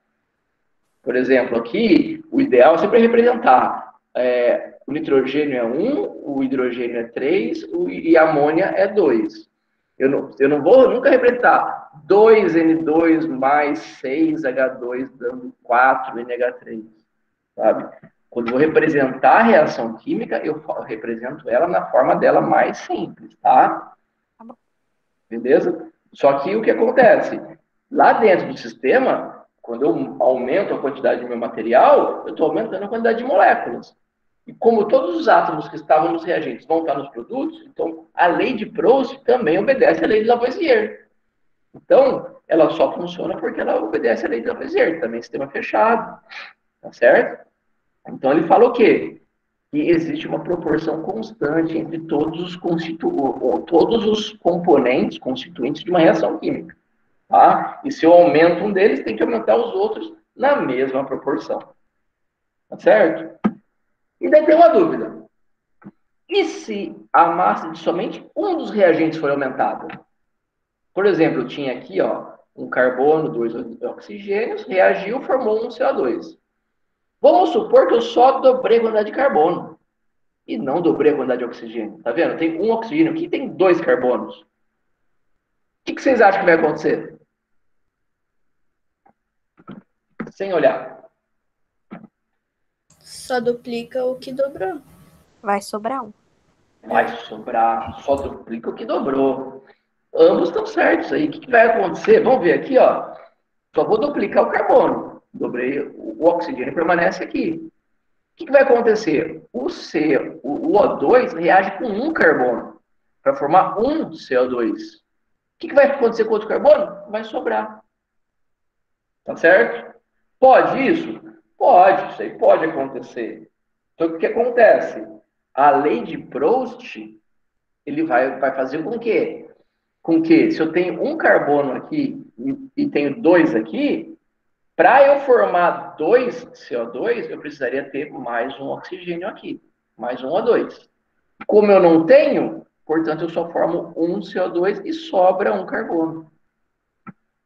Por exemplo, aqui, o ideal é sempre representar. O nitrogênio é 1, o hidrogênio é 3 e a amônia é 2. Eu não vou nunca representar 2N2 mais 6H2 dando 4NH3, sabe? Quando eu vou representar a reação química, eu represento ela na forma dela mais simples, tá? Beleza? Só que o que acontece? Lá dentro do sistema, quando eu aumento a quantidade do meu material, eu estou aumentando a quantidade de moléculas. E como todos os átomos que estavam nos reagentes vão estar nos produtos, então a lei de Proust também obedece à lei de Lavoisier. Então, ela só funciona porque ela obedece à lei de Lavoisier, também sistema fechado, tá certo? Então ele fala o quê? Que existe uma proporção constante entre todos os componentes constituintes de uma reação química. Tá? E se eu aumento um deles, tem que aumentar os outros na mesma proporção. Tá certo? E daí tem uma dúvida. E se a massa de somente um dos reagentes for aumentada? Por exemplo, eu tinha aqui um carbono, 2 oxigênios, reagiu, formou um CO2. Vamos supor que eu só dobrei a quantidade de carbono e não dobrei a quantidade de oxigênio. Tá vendo? Tem um oxigênio aqui, tem 2 carbonos. O que vocês acham que vai acontecer? Sem olhar. Só duplica o que dobrou. Vai sobrar um. Vai sobrar, só duplica o que dobrou. Ambos estão certos aí. O que vai acontecer? Vamos ver aqui, ó. Só vou duplicar o carbono. Dobrei, o oxigênio permanece aqui. O que vai acontecer? O O2 reage com um carbono para formar um CO2. O que vai acontecer com outro carbono? Vai sobrar. Tá certo? Pode isso? Pode, isso aí pode acontecer. Só que o que acontece? A lei de Proust, ele vai fazer com que? Com que, se eu tenho um carbono aqui e tenho 2 aqui, para eu formar 2 CO2, eu precisaria ter mais um oxigênio aqui, mais um O2. Como eu não tenho, portanto, eu só formo um CO2 e sobra um carbono.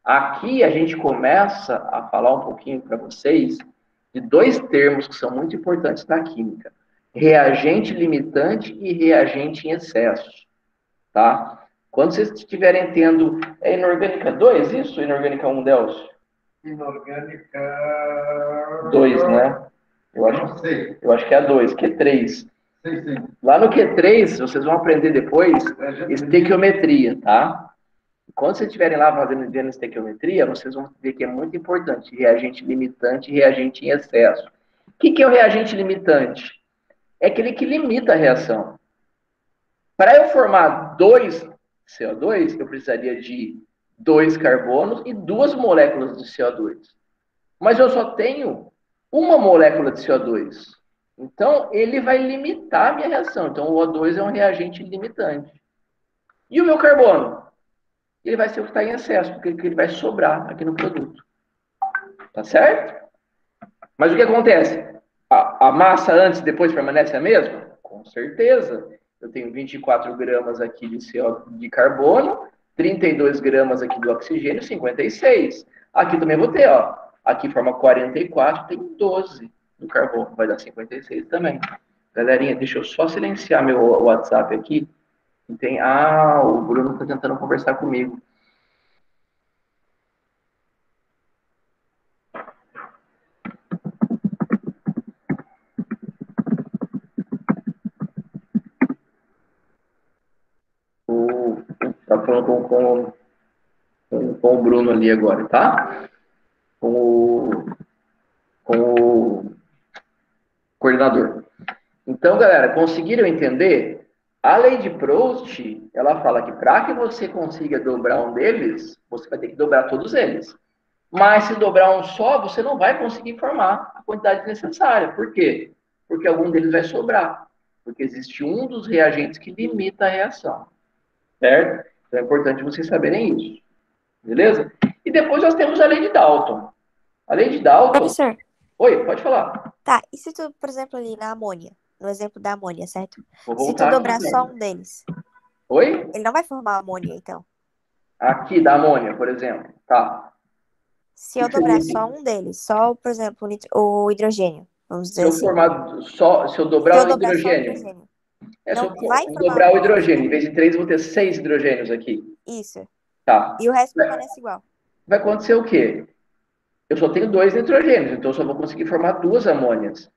Aqui a gente começa a falar um pouquinho para vocês de 2 termos que são muito importantes na química. Reagente limitante e reagente em excesso. Tá? Quando vocês estiverem tendo... É inorgânica 2 isso? Inorgânica 1, Delcio? Inorgânica... 2, né? Eu acho que é a 2, Q3. Sim. Lá no Q3, vocês vão aprender depois estequiometria, tá? Quando vocês estiverem lá vendo estequiometria, vocês vão ver que é muito importante reagente limitante e reagente em excesso. O que é o reagente limitante? É aquele que limita a reação. Para eu formar 2 CO2, eu precisaria de 2 carbonos e 2 moléculas de CO2. Mas eu só tenho uma molécula de CO2. Então, ele vai limitar a minha reação. Então, o O2 é um reagente limitante. E o meu carbono? Ele vai ser o que está em excesso, porque ele vai sobrar aqui no produto. Tá certo? Mas o que acontece? A massa antes e depois permanece a mesma? Com certeza. Eu tenho 24 gramas aqui de carbono, 32 gramas aqui do oxigênio, 56. Aqui também vou ter, ó. Aqui forma 44, tem 12 do carbono, vai dar 56 também. Galerinha, deixa eu só silenciar meu WhatsApp aqui. Tem... o Bruno está tentando conversar comigo. Tá falando com o Bruno ali agora, tá? Com o coordenador. Então, galera, conseguiram entender? A lei de Proust, ela fala que para que você consiga dobrar um deles, você vai ter que dobrar todos eles. Mas se dobrar um só, você não vai conseguir formar a quantidade necessária. Por quê? Porque algum deles vai sobrar. Porque existe um dos reagentes que limita a reação. Certo? Então é importante vocês saberem isso. Beleza? E depois nós temos a lei de Dalton. A lei de Dalton... Professor. Oi, pode falar. Tá, e se tu, por exemplo, ali na amônia, no exemplo da amônia, certo? Vou Se tu voltar dobrar aqui, só um deles, Oi? ele não vai formar amônia, então. Aqui, da amônia, por exemplo. Tá. Se eu dobrar só um deles, só, por exemplo, o hidrogênio, vamos dizer assim. Se eu dobrar o hidrogênio. É não só vai dobrar o amônia. hidrogênio. Em vez de 3, eu vou ter 6 hidrogênios aqui. Isso. Tá. E o resto permanece igual. Vai acontecer o quê? Eu só tenho 2 nitrogênios, então eu só vou conseguir formar 2 amônias.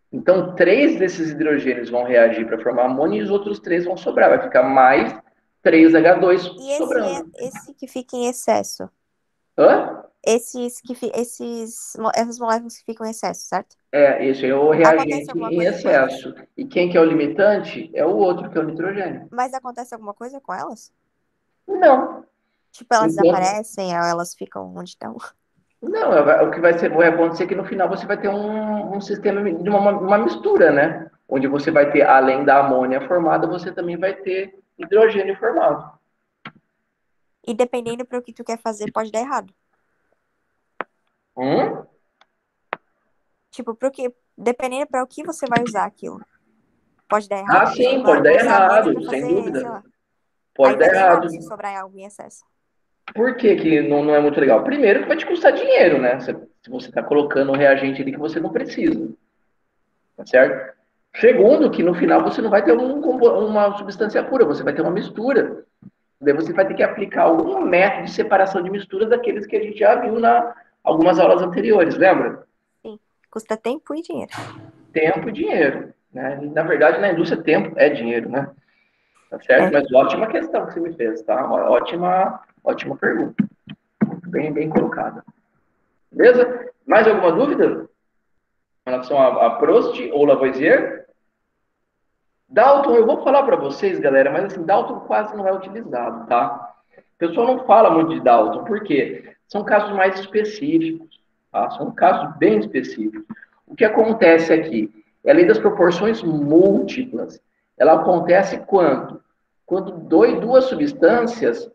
Então, 3 desses hidrogênios vão reagir para formar amônia e os outros 3 vão sobrar. Vai ficar mais 3H2 e sobrando. Esse que fica em excesso? Hã? Essas moléculas que ficam em excesso, certo? Esse é o reagente em excesso. E quem que é o limitante é o outro, que é o nitrogênio. Mas acontece alguma coisa com elas? Não. Tipo, elas desaparecem ou elas ficam onde estão? Não, o que vai acontecer é que no final você vai ter um sistema de uma mistura, né? Onde você vai ter, além da amônia formada, você também vai ter hidrogênio formado. E dependendo para o que tu quer fazer, pode dar errado. Tipo, dependendo para o que você vai usar aquilo. Pode dar errado? Ah, sim, pode dar errado, sem dúvida. Pode dar errado. Se sobrar algo em excesso. Por que não é muito legal? Primeiro que vai te custar dinheiro, né? Se você está colocando um reagente ali que você não precisa. Tá certo? Segundo, que no final você não vai ter uma substância pura, você vai ter uma mistura. Daí você vai ter que aplicar algum método de separação de misturas daqueles que a gente já viu algumas aulas anteriores, lembra? Sim, custa tempo e dinheiro. Tempo e dinheiro. Né? Na verdade, na indústria, tempo é dinheiro, né? Tá certo? Mas ótima questão que você me fez, tá? Uma ótima pergunta. Bem colocada. Beleza? Mais alguma dúvida? Em relação a Proust ou Lavoisier? Dalton, eu vou falar para vocês, galera, mas assim, Dalton quase não é utilizado, tá? O pessoal não fala muito de Dalton, por quê? São casos mais específicos, tá? São casos bem específicos. O que acontece aqui? É a lei das proporções múltiplas. Ela acontece quando duas substâncias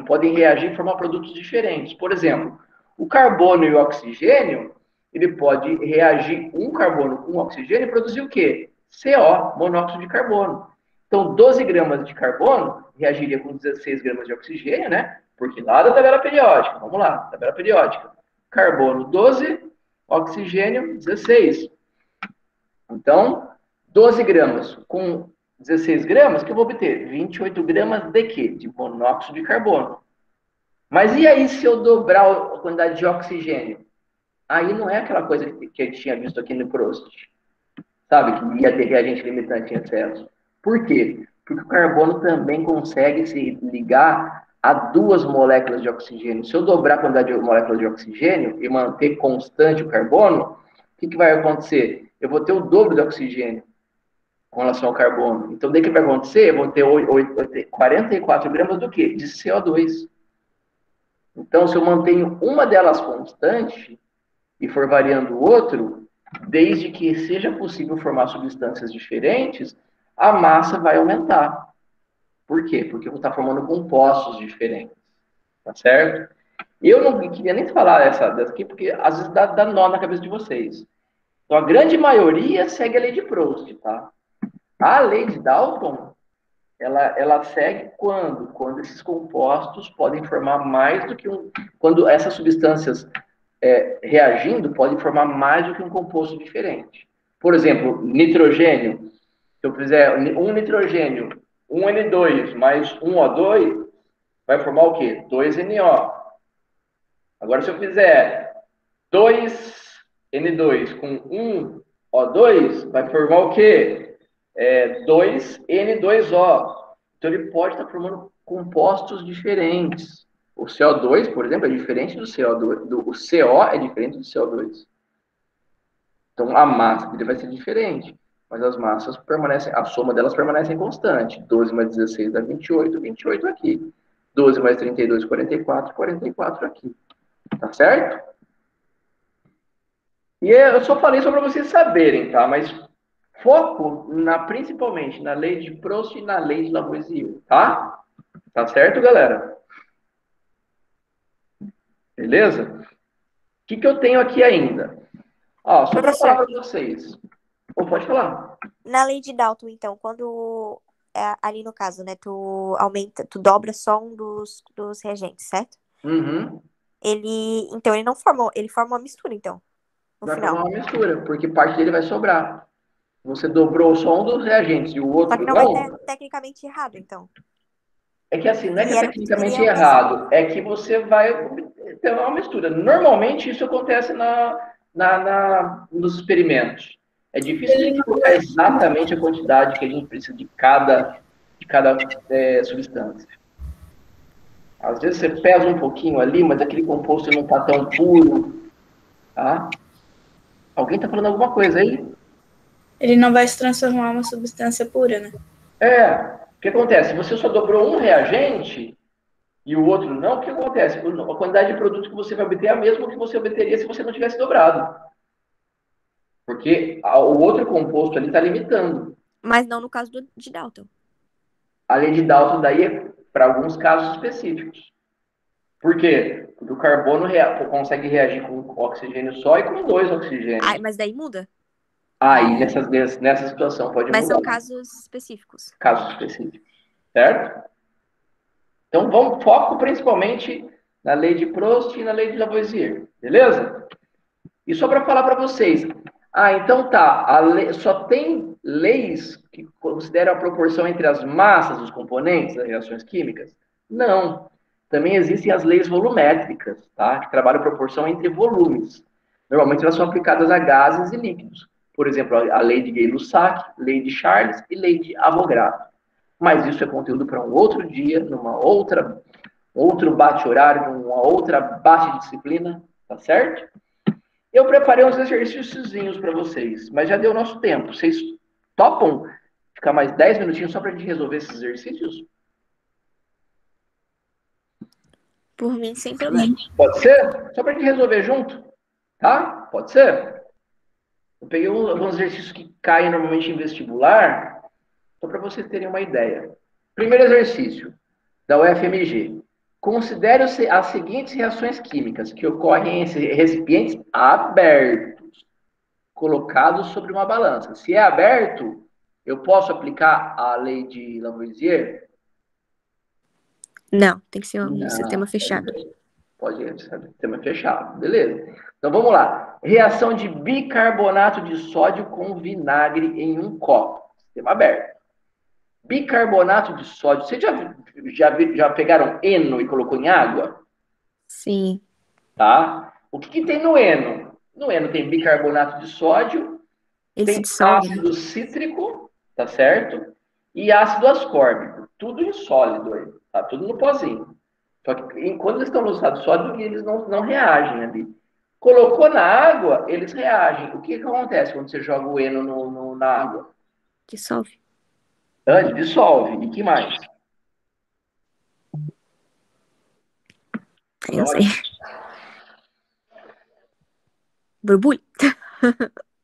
podem reagir e formar produtos diferentes. Por exemplo, o carbono e o oxigênio, ele pode reagir um carbono com oxigênio e produzir o quê? CO, monóxido de carbono. Então, 12 gramas de carbono reagiria com 16 gramas de oxigênio, né? Porque lá da tabela periódica, vamos lá, tabela periódica. Carbono 12, oxigênio 16. Então, 12 gramas com 16 gramas, que eu vou obter? 28 gramas de quê? De monóxido de carbono. Mas e aí se eu dobrar a quantidade de oxigênio? Aí não é aquela coisa que a gente tinha visto aqui no Proust. Sabe? Que ia ter reagente limitante em excesso. Por quê? Porque o carbono também consegue se ligar a 2 moléculas de oxigênio. Se eu dobrar a quantidade de moléculas de oxigênio e manter constante o carbono, o que vai acontecer? Eu vou ter o dobro de oxigênio com relação ao carbono. Então, daí o que vai acontecer? Eu vou ter 44 gramas do quê? De CO2. Então, se eu mantenho uma delas constante e for variando o outro, desde que seja possível formar substâncias diferentes, a massa vai aumentar. Por quê? Porque eu vou estar formando compostos diferentes. Tá certo? Eu não queria nem falar dessa aqui, porque às vezes dá nó na cabeça de vocês. Então, a grande maioria segue a lei de Proust, tá? A lei de Dalton, ela segue quando? Quando esses compostos podem formar mais do que quando essas substâncias reagindo podem formar mais do que um composto diferente. Por exemplo, nitrogênio. Se eu fizer um nitrogênio, um N2 mais um O2, vai formar o quê? 2NO. Agora, se eu fizer 2N2 com 1 O2, vai formar o quê? 2N2O. Então, ele pode estar formando compostos diferentes. O CO2, por exemplo, é diferente do CO2. O CO é diferente do CO2. Então, a massa dele vai ser diferente. mas as massas permanecem, a soma delas permanece constante. 12 mais 16 dá 28, 28 aqui. 12 mais 32, 44, 44 aqui. Tá certo? E eu só falei só para vocês saberem, tá? Mas foco principalmente na lei de Proust e na lei de Lavoisier, tá? Tá certo, galera? Beleza? O que eu tenho aqui ainda? Ó, só para falar para vocês. Ou pode falar. Na lei de Dalton, então, quando ali no caso, né, tu dobra só um dos reagentes, certo? Uhum. Então ele não forma, ele forma uma mistura, então, no Vai final. formar uma mistura, porque parte dele vai sobrar. Você dobrou só um dos reagentes e o outro Só que não vai ter tecnicamente errado, então. É que assim, não é que é tecnicamente seria errado, é que você vai ter uma mistura. Normalmente isso acontece nos experimentos. É difícil a gente colocar exatamente a quantidade que a gente precisa de cada substância. Às vezes você pesa um pouquinho ali, mas aquele composto não está tão puro. Tá? Alguém está falando alguma coisa aí? Ele não vai se transformar em uma substância pura, né? O que acontece? Se você só dobrou um reagente e o outro não, o que acontece? A quantidade de produto que você vai obter é a mesma que você obteria se você não tivesse dobrado. Porque o outro composto ali está limitando. Mas não no caso de Dalton. A lei de Dalton daí é para alguns casos específicos. Por quê? Porque o carbono consegue reagir com oxigênio só e com 2 oxigênios. Mas daí muda? Aí, nessa situação, pode mudar. Mas são casos específicos. Casos específicos. Certo? Então, foco principalmente na lei de Proust e na lei de Lavoisier. Beleza? E só para falar para vocês. Então tá. Só tem leis que consideram a proporção entre as massas dos componentes das reações químicas? Não. Também existem as leis volumétricas, tá? Que trabalham a proporção entre volumes. Normalmente elas são aplicadas a gases e líquidos. Por exemplo, a lei de Gay-Lussac, lei de Charles e lei de Avogadro. Mas isso é conteúdo para um outro dia, outro bate-horário, numa outra bate-disciplina, tá certo? Eu preparei uns exercíciozinhos para vocês, mas já deu nosso tempo. Vocês topam ficar mais 10 minutinhos só para a gente resolver esses exercícios? Por mim, sem problema. Pode ser? Só para a gente resolver junto? Tá? Pode ser? Eu peguei alguns exercícios que caem normalmente em vestibular, só para vocês terem uma ideia. Primeiro exercício, da UFMG. Considere as seguintes reações químicas que ocorrem em recipientes abertos, colocados sobre uma balança. Se é aberto, eu posso aplicar a lei de Lavoisier? Não, tem que ser um sistema fechado. Pode ser um sistema fechado, beleza. Então vamos lá. Reação de bicarbonato de sódio com vinagre em um copo. Sistema aberto. Bicarbonato de sódio. Vocês já pegaram eno e colocou em água? Sim. Tá? O que tem no eno? No eno tem bicarbonato de sódio, tem ácido cítrico, tá certo? E ácido ascórbico. Tudo em sólido aí, tá? Tudo no pozinho. Só que quando eles estão no estado sólido, eles não reagem ali. Colocou na água, eles reagem. O que acontece quando você joga o eno na água? Dissolve. Dissolve. E que mais? Eu sei. Borbulha.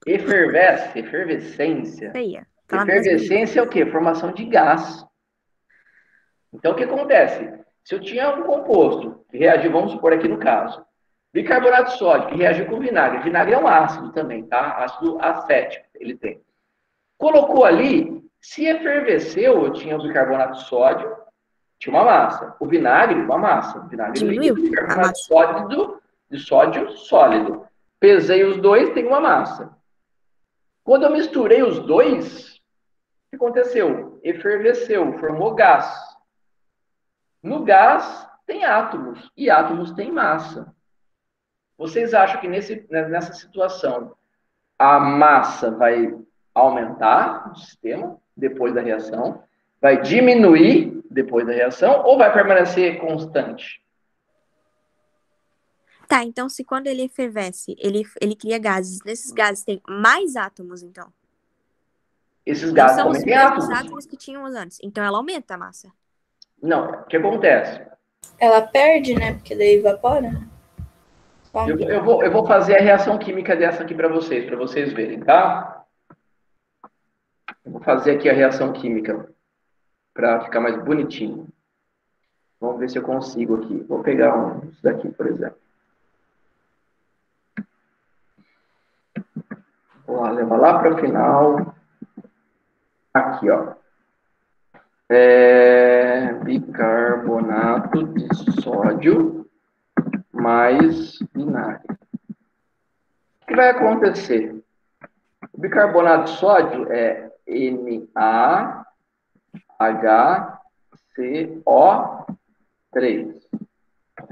Efervescência. Efervescência é o quê? Formação de gás. Então, o que acontece? Se eu tinha um composto que reagiu, vamos supor aqui no caso, bicarbonato de sódio, que reagiu com vinagre. Vinagre é um ácido também, tá? Ácido acético, ele tem. Colocou ali, se efervesceu, eu tinha o bicarbonato de sódio, tinha uma massa. O vinagre, uma massa. O vinagre diminuiu bicarbonato de sódio sólido. Pesei os dois, tem uma massa. Quando eu misturei os dois, o que aconteceu? Efervesceu, formou gás. No gás, tem átomos. E átomos têm massa. Vocês acham que nessa situação, a massa vai aumentar no sistema, depois da reação? Vai diminuir depois da reação? Ou vai permanecer constante? Tá, então se quando ele efervesce, ele cria gases. Nesses gases tem mais átomos, então? Esses Não gases são os também têm mesmos átomos. átomos que tínhamos antes. Então ela aumenta a massa. Não, o que acontece? Ela perde, né? Porque daí evapora. Eu vou fazer a reação química dessa aqui para vocês verem, tá? Eu vou fazer aqui a reação química para ficar mais bonitinho. Vamos ver se eu consigo aqui. Vou pegar um daqui, por exemplo. Vou lá, levar lá para o final. Aqui, ó. Bicarbonato de sódio mais vinagre. O que vai acontecer? O bicarbonato de sódio é NaHCO3,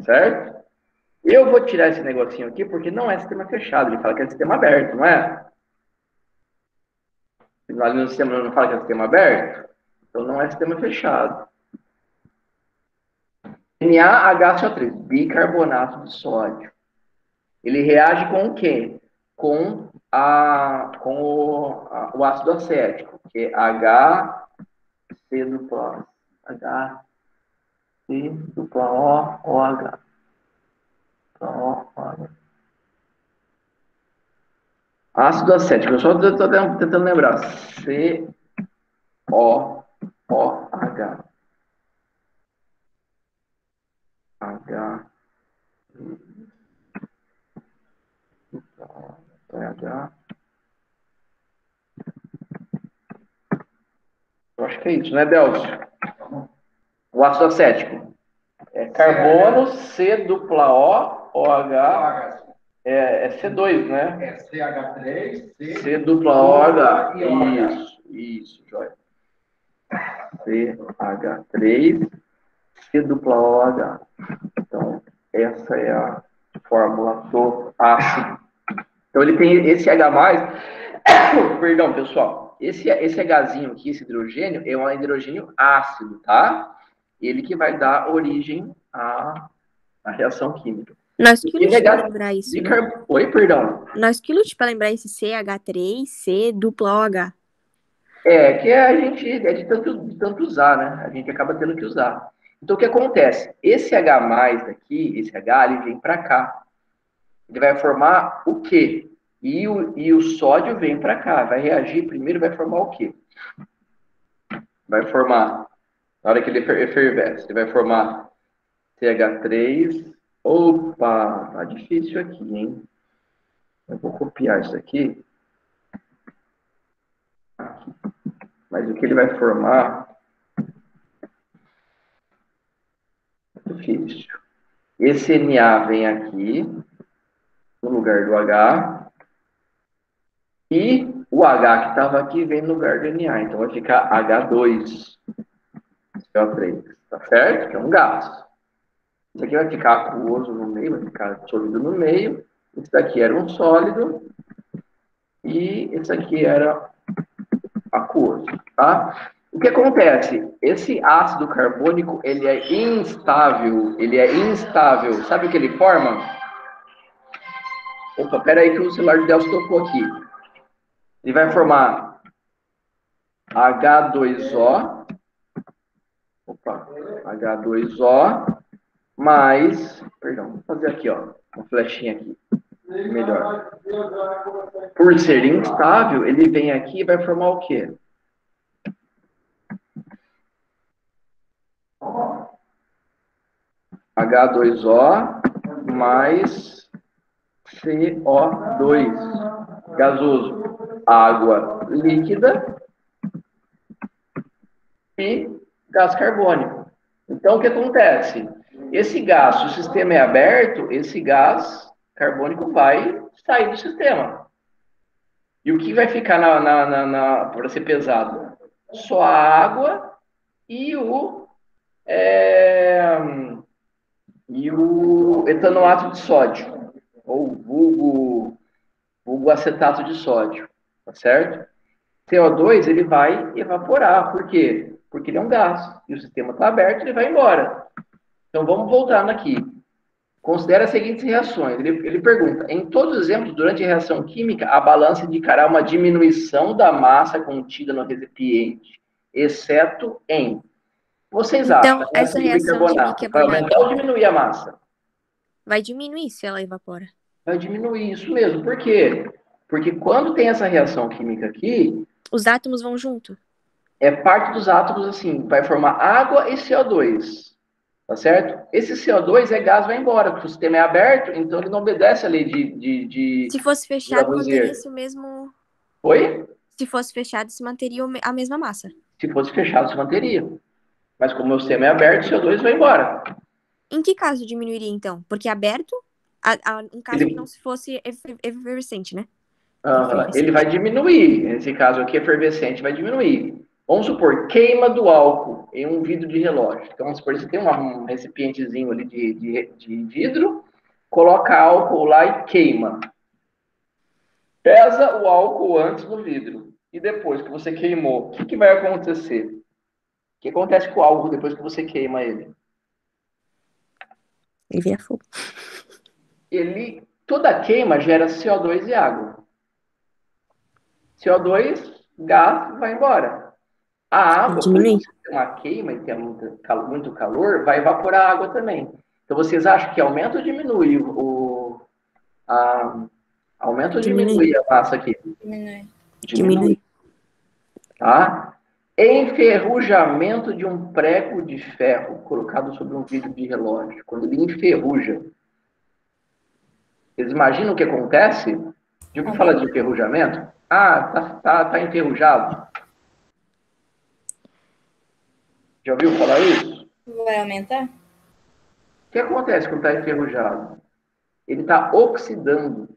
certo? Eu vou tirar esse negocinho aqui porque não é sistema fechado. Ele fala que é sistema aberto, não é? Ali no sistema não fala que é sistema aberto? Então não é sistema fechado. NaHCO3, bicarbonato de sódio. Ele reage com o quê? Com o ácido acético, que é HC dupla OH. Ácido acético, eu só estou tentando lembrar. COOH. Eu acho que é isso, né, Delcio? O ácido acético. É carbono, C dupla O, OH. É C2, né? É CH3, C dupla OH. Isso, Jóia. CH3, C dupla OH. Então, essa é a fórmula do ácido. Então, ele tem esse H+, perdão, pessoal, esse Hzinho aqui, esse hidrogênio, é um hidrogênio ácido, tá? Ele que vai dar origem à reação química. Nós que lute para lembrar isso, né? Oi, perdão. Nós que lute para lembrar esse CH3, C dupla OH. Que a gente é de tanto usar, né? A gente acaba tendo que usar. Então, o que acontece? Esse H+ aqui, esse H, ele vem para cá. Ele vai formar o quê? E o sódio vem para cá. Vai reagir primeiro, vai formar o quê? Vai formar, na hora que ele efervesce, ele vai formar CH3. Opa, tá difícil aqui, hein? Eu vou copiar isso aqui. Mas o que ele vai formar é difícil. Esse Na vem aqui, no lugar do H. E o H que estava aqui vem no lugar do Na. Então vai ficar H2, CO3. Tá certo? Que é um gás. Isso aqui vai ficar aquoso no meio, vai ficar dissolvido no meio. Esse daqui era um sólido. E esse aqui era aquoso, tá? O que acontece? Esse ácido carbônico, ele é instável. Sabe o que ele forma? Opa, peraí que o celular de Delcio tocou aqui. Ele vai formar H2O. Opa, H2O mais... Perdão, vou fazer aqui, ó. Uma flechinha aqui. Melhor. Por ser instável, ele vem aqui e vai formar o quê? H2O mais CO2 gasoso, água líquida e gás carbônico. Então, o que acontece? Esse gás, se o sistema é aberto, esse gás carbônico vai sair do sistema. E o que vai ficar para ser pesado? Só a água e o etanoato de sódio, ou vulgo acetato de sódio, tá certo? CO2, ele vai evaporar. Por quê? Porque ele é um gás. E o sistema está aberto, ele vai embora. Então, vamos voltar aqui. Considere as seguintes reações. Ele pergunta, em todos os exemplos, durante a reação química, a balança indicará uma diminuição da massa contida no recipiente, exceto em... Vocês acham Então, que a essa reação de reação bicarbonato química, vai por aumentar ou exemplo, diminuir a massa? vai diminuir se ela evapora. Vai diminuir, isso mesmo. Por quê? Porque quando tem essa reação química aqui, Os átomos vão junto. é parte dos átomos, assim, vai formar água e CO2, tá certo? Esse CO2 é gás, vai embora, porque o sistema é aberto, então ele não obedece a lei Se fosse fechado, manteria-se o mesmo... Oi? Se fosse fechado, se manteria a mesma massa. Se fosse fechado, se manteria. Mas como o sistema é aberto, o CO2 vai embora. Em que caso diminuiria, então? Porque aberto, um caso que não se fosse efervescente, né? Ele vai diminuir. Nesse caso aqui, efervescente vai diminuir. Vamos supor, queima do álcool em um vidro de relógio. Então, vamos supor, você tem um recipientezinho ali de vidro, coloca álcool lá e queima. Pesa o álcool antes no vidro. E depois que você queimou, o que vai acontecer? O que acontece com o álcool depois que você queima ele? Ele vira fogo. Toda queima gera CO2 e água. CO2, gás, vai embora. A água, quando você tem uma queima e tem muito calor, vai evaporar a água também. Então, vocês acham que aumenta ou diminui aumenta ou diminui a massa aqui? Diminui. Tá? Enferrujamento de um prego de ferro colocado sobre um vidro de relógio. Quando ele enferruja. Vocês imaginam o que acontece? De que fala de enferrujamento? Tá enferrujado. Já ouviu falar isso? Vai aumentar? O que acontece quando está enferrujado? Ele está oxidando.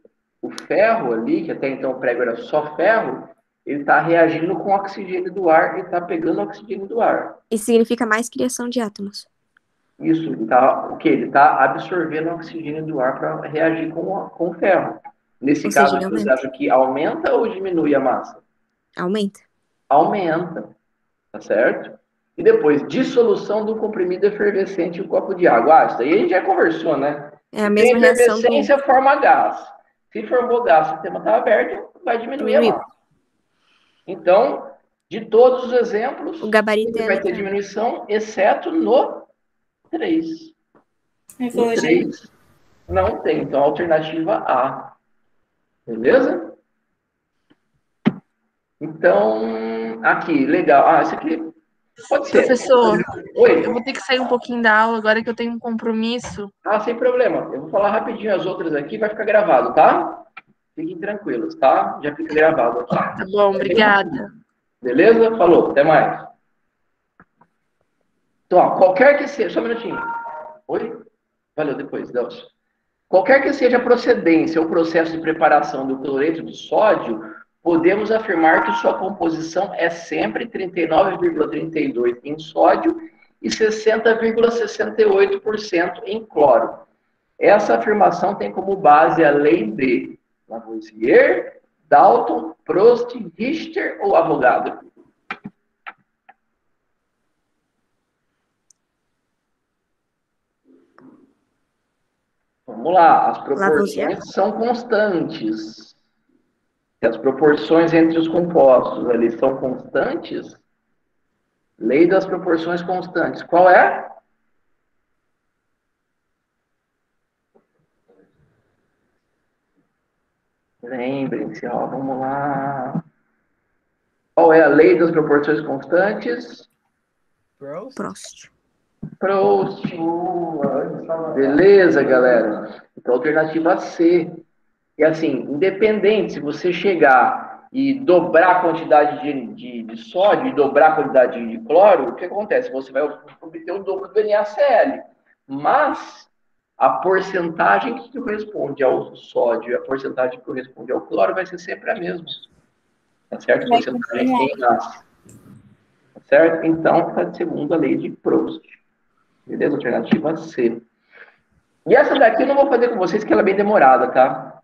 O ferro ali, que até então o prego era só ferro, ele está reagindo com o oxigênio do ar e está pegando o oxigênio do ar. Isso significa mais criação de átomos. Isso, ele está absorvendo o oxigênio do ar para reagir com o ferro. Nesse caso, você acha que aumenta ou diminui a massa? Aumenta. Aumenta, tá certo? E depois, dissolução do comprimido efervescente em um copo de água. Isso aí a gente já conversou, né? É a mesma reação. Efervescência forma gás. Se formou gás, o sistema está aberto, vai diminuir a massa. Então, de todos os exemplos, o gabarito vai ter diminuição, exceto no 3. No 3 não tem. Então, a alternativa A. Beleza? Então, aqui, legal. Isso aqui pode ser. Professor, Oi? eu vou ter que sair um pouquinho da aula agora que eu tenho um compromisso. Sem problema. Eu vou falar rapidinho as outras aqui, vai ficar gravado, tá? Fiquem tranquilos, tá? Já fica gravado aqui. Tá bom, obrigada. Beleza? Falou, até mais. Então, qualquer que seja... Só um minutinho. Oi? Valeu, depois, Delcio. Qualquer que seja a procedência ou processo de preparação do cloreto de sódio, podemos afirmar que sua composição é sempre 39,32% em sódio e 60,68% em cloro. Essa afirmação tem como base a lei de Lavoisier, Dalton, Prost, Richter ou Avogadro? Vamos lá, as proporções são constantes. Se as proporções entre os compostos ali são constantes, lei das proporções constantes. Qual é? Lembrem-se, vamos lá. Qual é a lei das proporções constantes? Prost. Prost. Beleza, galera? Então, alternativa C. E assim, independente se você chegar e dobrar a quantidade de sódio e dobrar a quantidade de cloro, o que acontece? Você vai obter o dobro do NaCl. Mas a porcentagem que corresponde ao sódio e a porcentagem que corresponde ao cloro vai ser sempre a mesma. Tá certo? Porcentagem em NaCl. Tá certo? Então, está segundo a lei de Prost. Beleza? Alternativa C. E essa daqui eu não vou fazer com vocês, que ela é bem demorada, tá?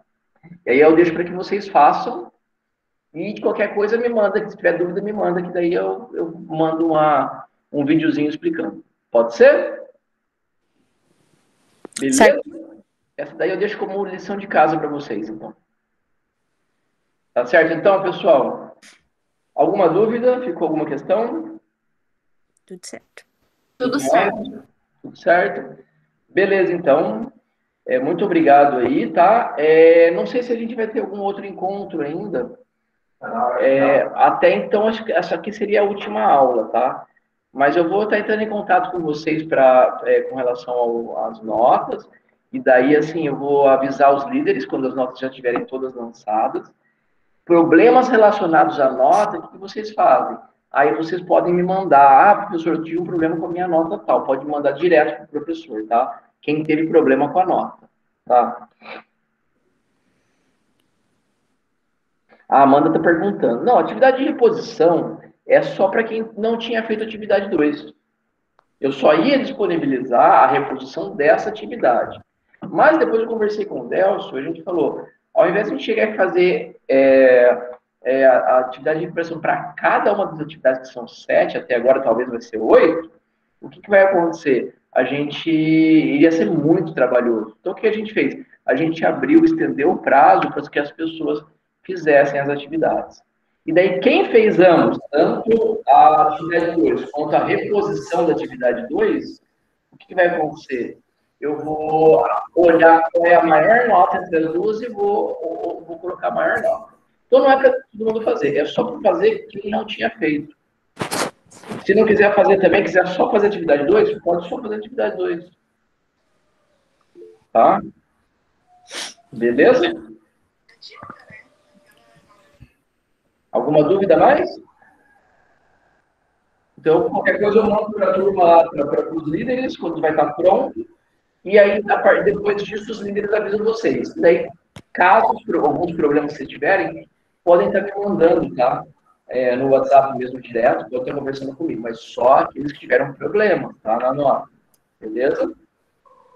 E aí eu deixo para que vocês façam. E de qualquer coisa me manda, se tiver dúvida me manda, que daí eu mando um videozinho explicando. Pode ser? Beleza? Certo. Essa daí eu deixo como lição de casa para vocês, então. Tá certo, então, pessoal? Alguma dúvida? Ficou alguma questão? Tudo certo. Tudo certo. Tudo certo? Beleza, então. Muito obrigado aí, tá? Não sei se a gente vai ter algum outro encontro ainda. Até então, acho que essa aqui seria a última aula, tá? Mas eu vou estar entrando em contato com vocês com relação às notas. E daí, assim, eu vou avisar os líderes quando as notas já estiverem todas lançadas. Problemas relacionados à nota, o que vocês fazem? Aí vocês podem me mandar, professor, eu tive um problema com a minha nota tal. Pode mandar direto para o professor, tá? Quem teve problema com a nota, tá? A Amanda está perguntando. Não, atividade de reposição é só para quem não tinha feito atividade 2. Eu só ia disponibilizar a reposição dessa atividade. Mas depois eu conversei com o Delcio, a gente falou, ao invés de a gente chegar e fazer a atividade de reposição para cada uma das atividades, que são 7, até agora talvez vai ser 8, o que vai acontecer? A gente iria ser muito trabalhoso. Então, o que a gente fez? A gente abriu, estendeu o prazo para que as pessoas fizessem as atividades. E daí, quem fez ambos, tanto a atividade 2 quanto a reposição da atividade 2, o que vai acontecer? Eu vou olhar qual é a maior nota entre as duas e vou colocar a maior nota. Então, não é para todo mundo fazer, é só para fazer quem não tinha feito. Se não quiser fazer também, quiser só fazer atividade 2, pode só fazer atividade 2. Tá? Beleza? Alguma dúvida mais? Então, qualquer coisa eu mando para a turma, para os líderes, quando vai estar pronto. E aí, depois disso, os líderes avisam vocês. E daí, caso alguns problemas vocês tiverem, podem estar me mandando, tá? No WhatsApp mesmo direto, pode estar conversando comigo, mas só aqueles que tiveram problema, tá? Na nota. Beleza?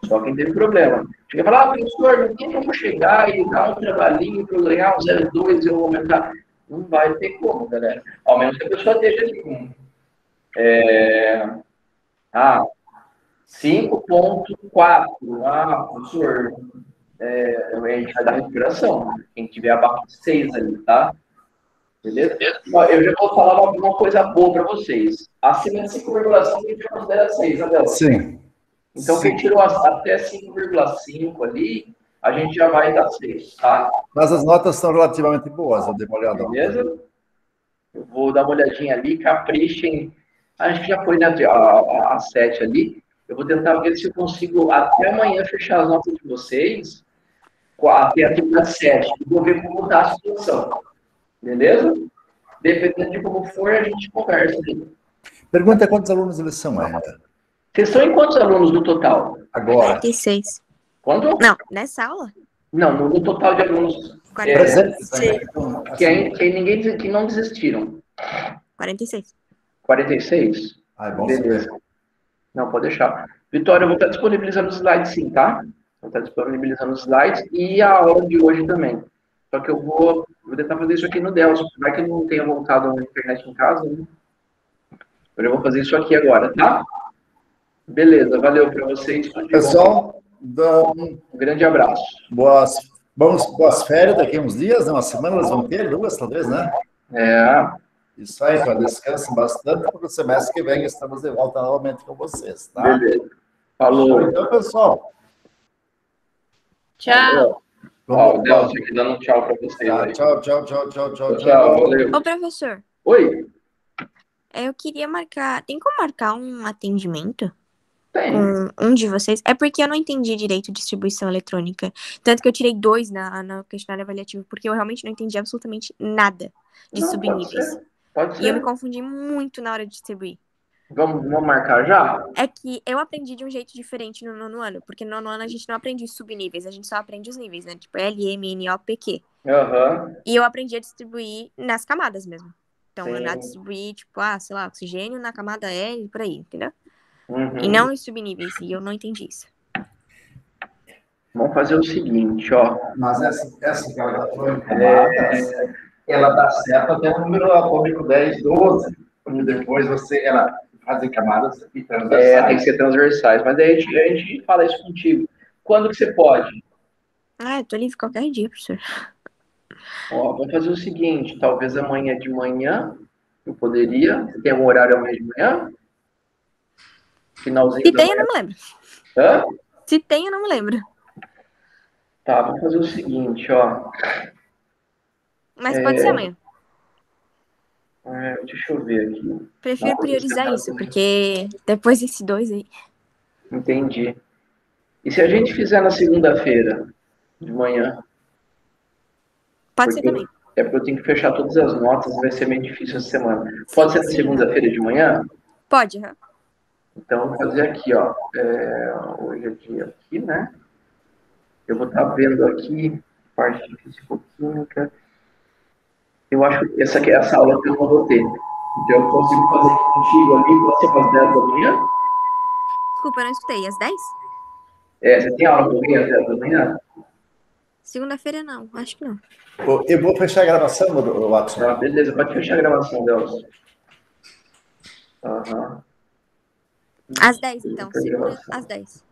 Só quem teve problema. Chega e fala, professor, não tem como chegar e dar um trabalhinho para eu ganhar um 0,2 e eu aumentar. Não vai ter como, galera. Ao menos que a pessoa esteja ali com 5,4. Professor, a gente vai dar recuperação. Quem tiver abaixo de 6 ali, tá? Beleza? Eu já vou falar uma coisa boa para vocês. Acima de 5,5 a gente considera 6, Abel. Sim. Então, quem tirou até 5,5 ali, a gente já vai dar 6, tá? Mas as notas são relativamente boas, eu dei uma olhada. Beleza? Eu vou dar uma olhadinha ali, caprichem. Acho que já foi, né, a 7 ali. Eu vou tentar ver se eu consigo, até amanhã, fechar as notas de vocês, até a atividade 7. Eu vou ver como está a situação. Beleza? Dependendo de como for, a gente conversa ali. Pergunta quantos alunos eles são ainda. Vocês estão em quantos alunos no total? Agora. 46. Quanto? Não, nessa aula? Não, no total de alunos. 46. Que não desistiram. 46. 46? Ah, é bom beleza. saber. Não, pode deixar. Vitória, eu vou estar disponibilizando os slides sim, tá? Vou estar disponibilizando os slides e a aula de hoje também. Só que eu vou tentar fazer isso aqui no Delcio. Vai que eu não tenha voltado a internet em casa, né? Eu vou fazer isso aqui agora, tá? Beleza, valeu para vocês. Pessoal, um grande abraço. Boas férias daqui a uns dias, né? Uma semana elas vão ter, 2 talvez, né? Isso aí, para descansem bastante, porque o semestre que vem estamos de volta novamente com vocês, tá? Beleza. Falou. Então, pessoal. Tchau. Ó, o Delcio aqui dando um tchau para vocês. Tchau. Tchau, valeu. Ô, professor. Oi. Eu queria marcar... Tem como marcar um atendimento? Tem. Com um de vocês? É porque eu não entendi direito distribuição eletrônica. Tanto que eu tirei 2 no questionário avaliativo, porque eu realmente não entendi absolutamente nada de subníveis. Pode ser. E eu me confundi muito na hora de distribuir. Vamos marcar já? É que eu aprendi de um jeito diferente no nono ano, porque no nono ano a gente não aprende subníveis, a gente só aprende os níveis, né? Tipo L, M, N, O, P, Q. E eu aprendi a distribuir nas camadas mesmo. Então, eu não distribuí, tipo, sei lá, oxigênio na camada L, por aí, entendeu? E não em subníveis, e eu não entendi isso. Vamos fazer o seguinte, ó. Mas essa que ela está falando em camadas, ela dá certo até o número atômico 10, 12, onde depois ela faz em camadas e transversais. Tem que ser transversais, mas aí a gente fala isso contigo. Quando que você pode? Ah, eu tô livre qualquer dia, professor. Ó, vamos fazer o seguinte, talvez amanhã de manhã, eu poderia. Você tem um horário amanhã de manhã? Finalzinho Se da tem, eu manhã. não me lembro. Hã? Se tem, eu não me lembro. Tá, vamos fazer o seguinte, ó. Mas pode ser amanhã. Deixa eu ver aqui. Prefiro priorizar isso, porque depois desse 2 aí. Entendi. E se a gente fizer na segunda-feira, de manhã? Pode ser também. É porque eu tenho que fechar todas as notas, vai ser meio difícil essa semana. Pode ser na segunda-feira de manhã? Pode, Então, vou fazer aqui, ó. Hoje é dia aqui, né? Eu vou estar vendo aqui, parte de fisicoquímica. Eu acho que essa aula que eu não vou ter. Então, eu consigo fazer contigo ali, você às 10 da manhã? Desculpa, eu não escutei. Às 10? Você tem aula comigo às 10 da manhã? Segunda-feira não, acho que não. Eu vou fechar a gravação, Watson. Tá, beleza, pode fechar a gravação, Delcio. Às 10, então. Segunda, às 10.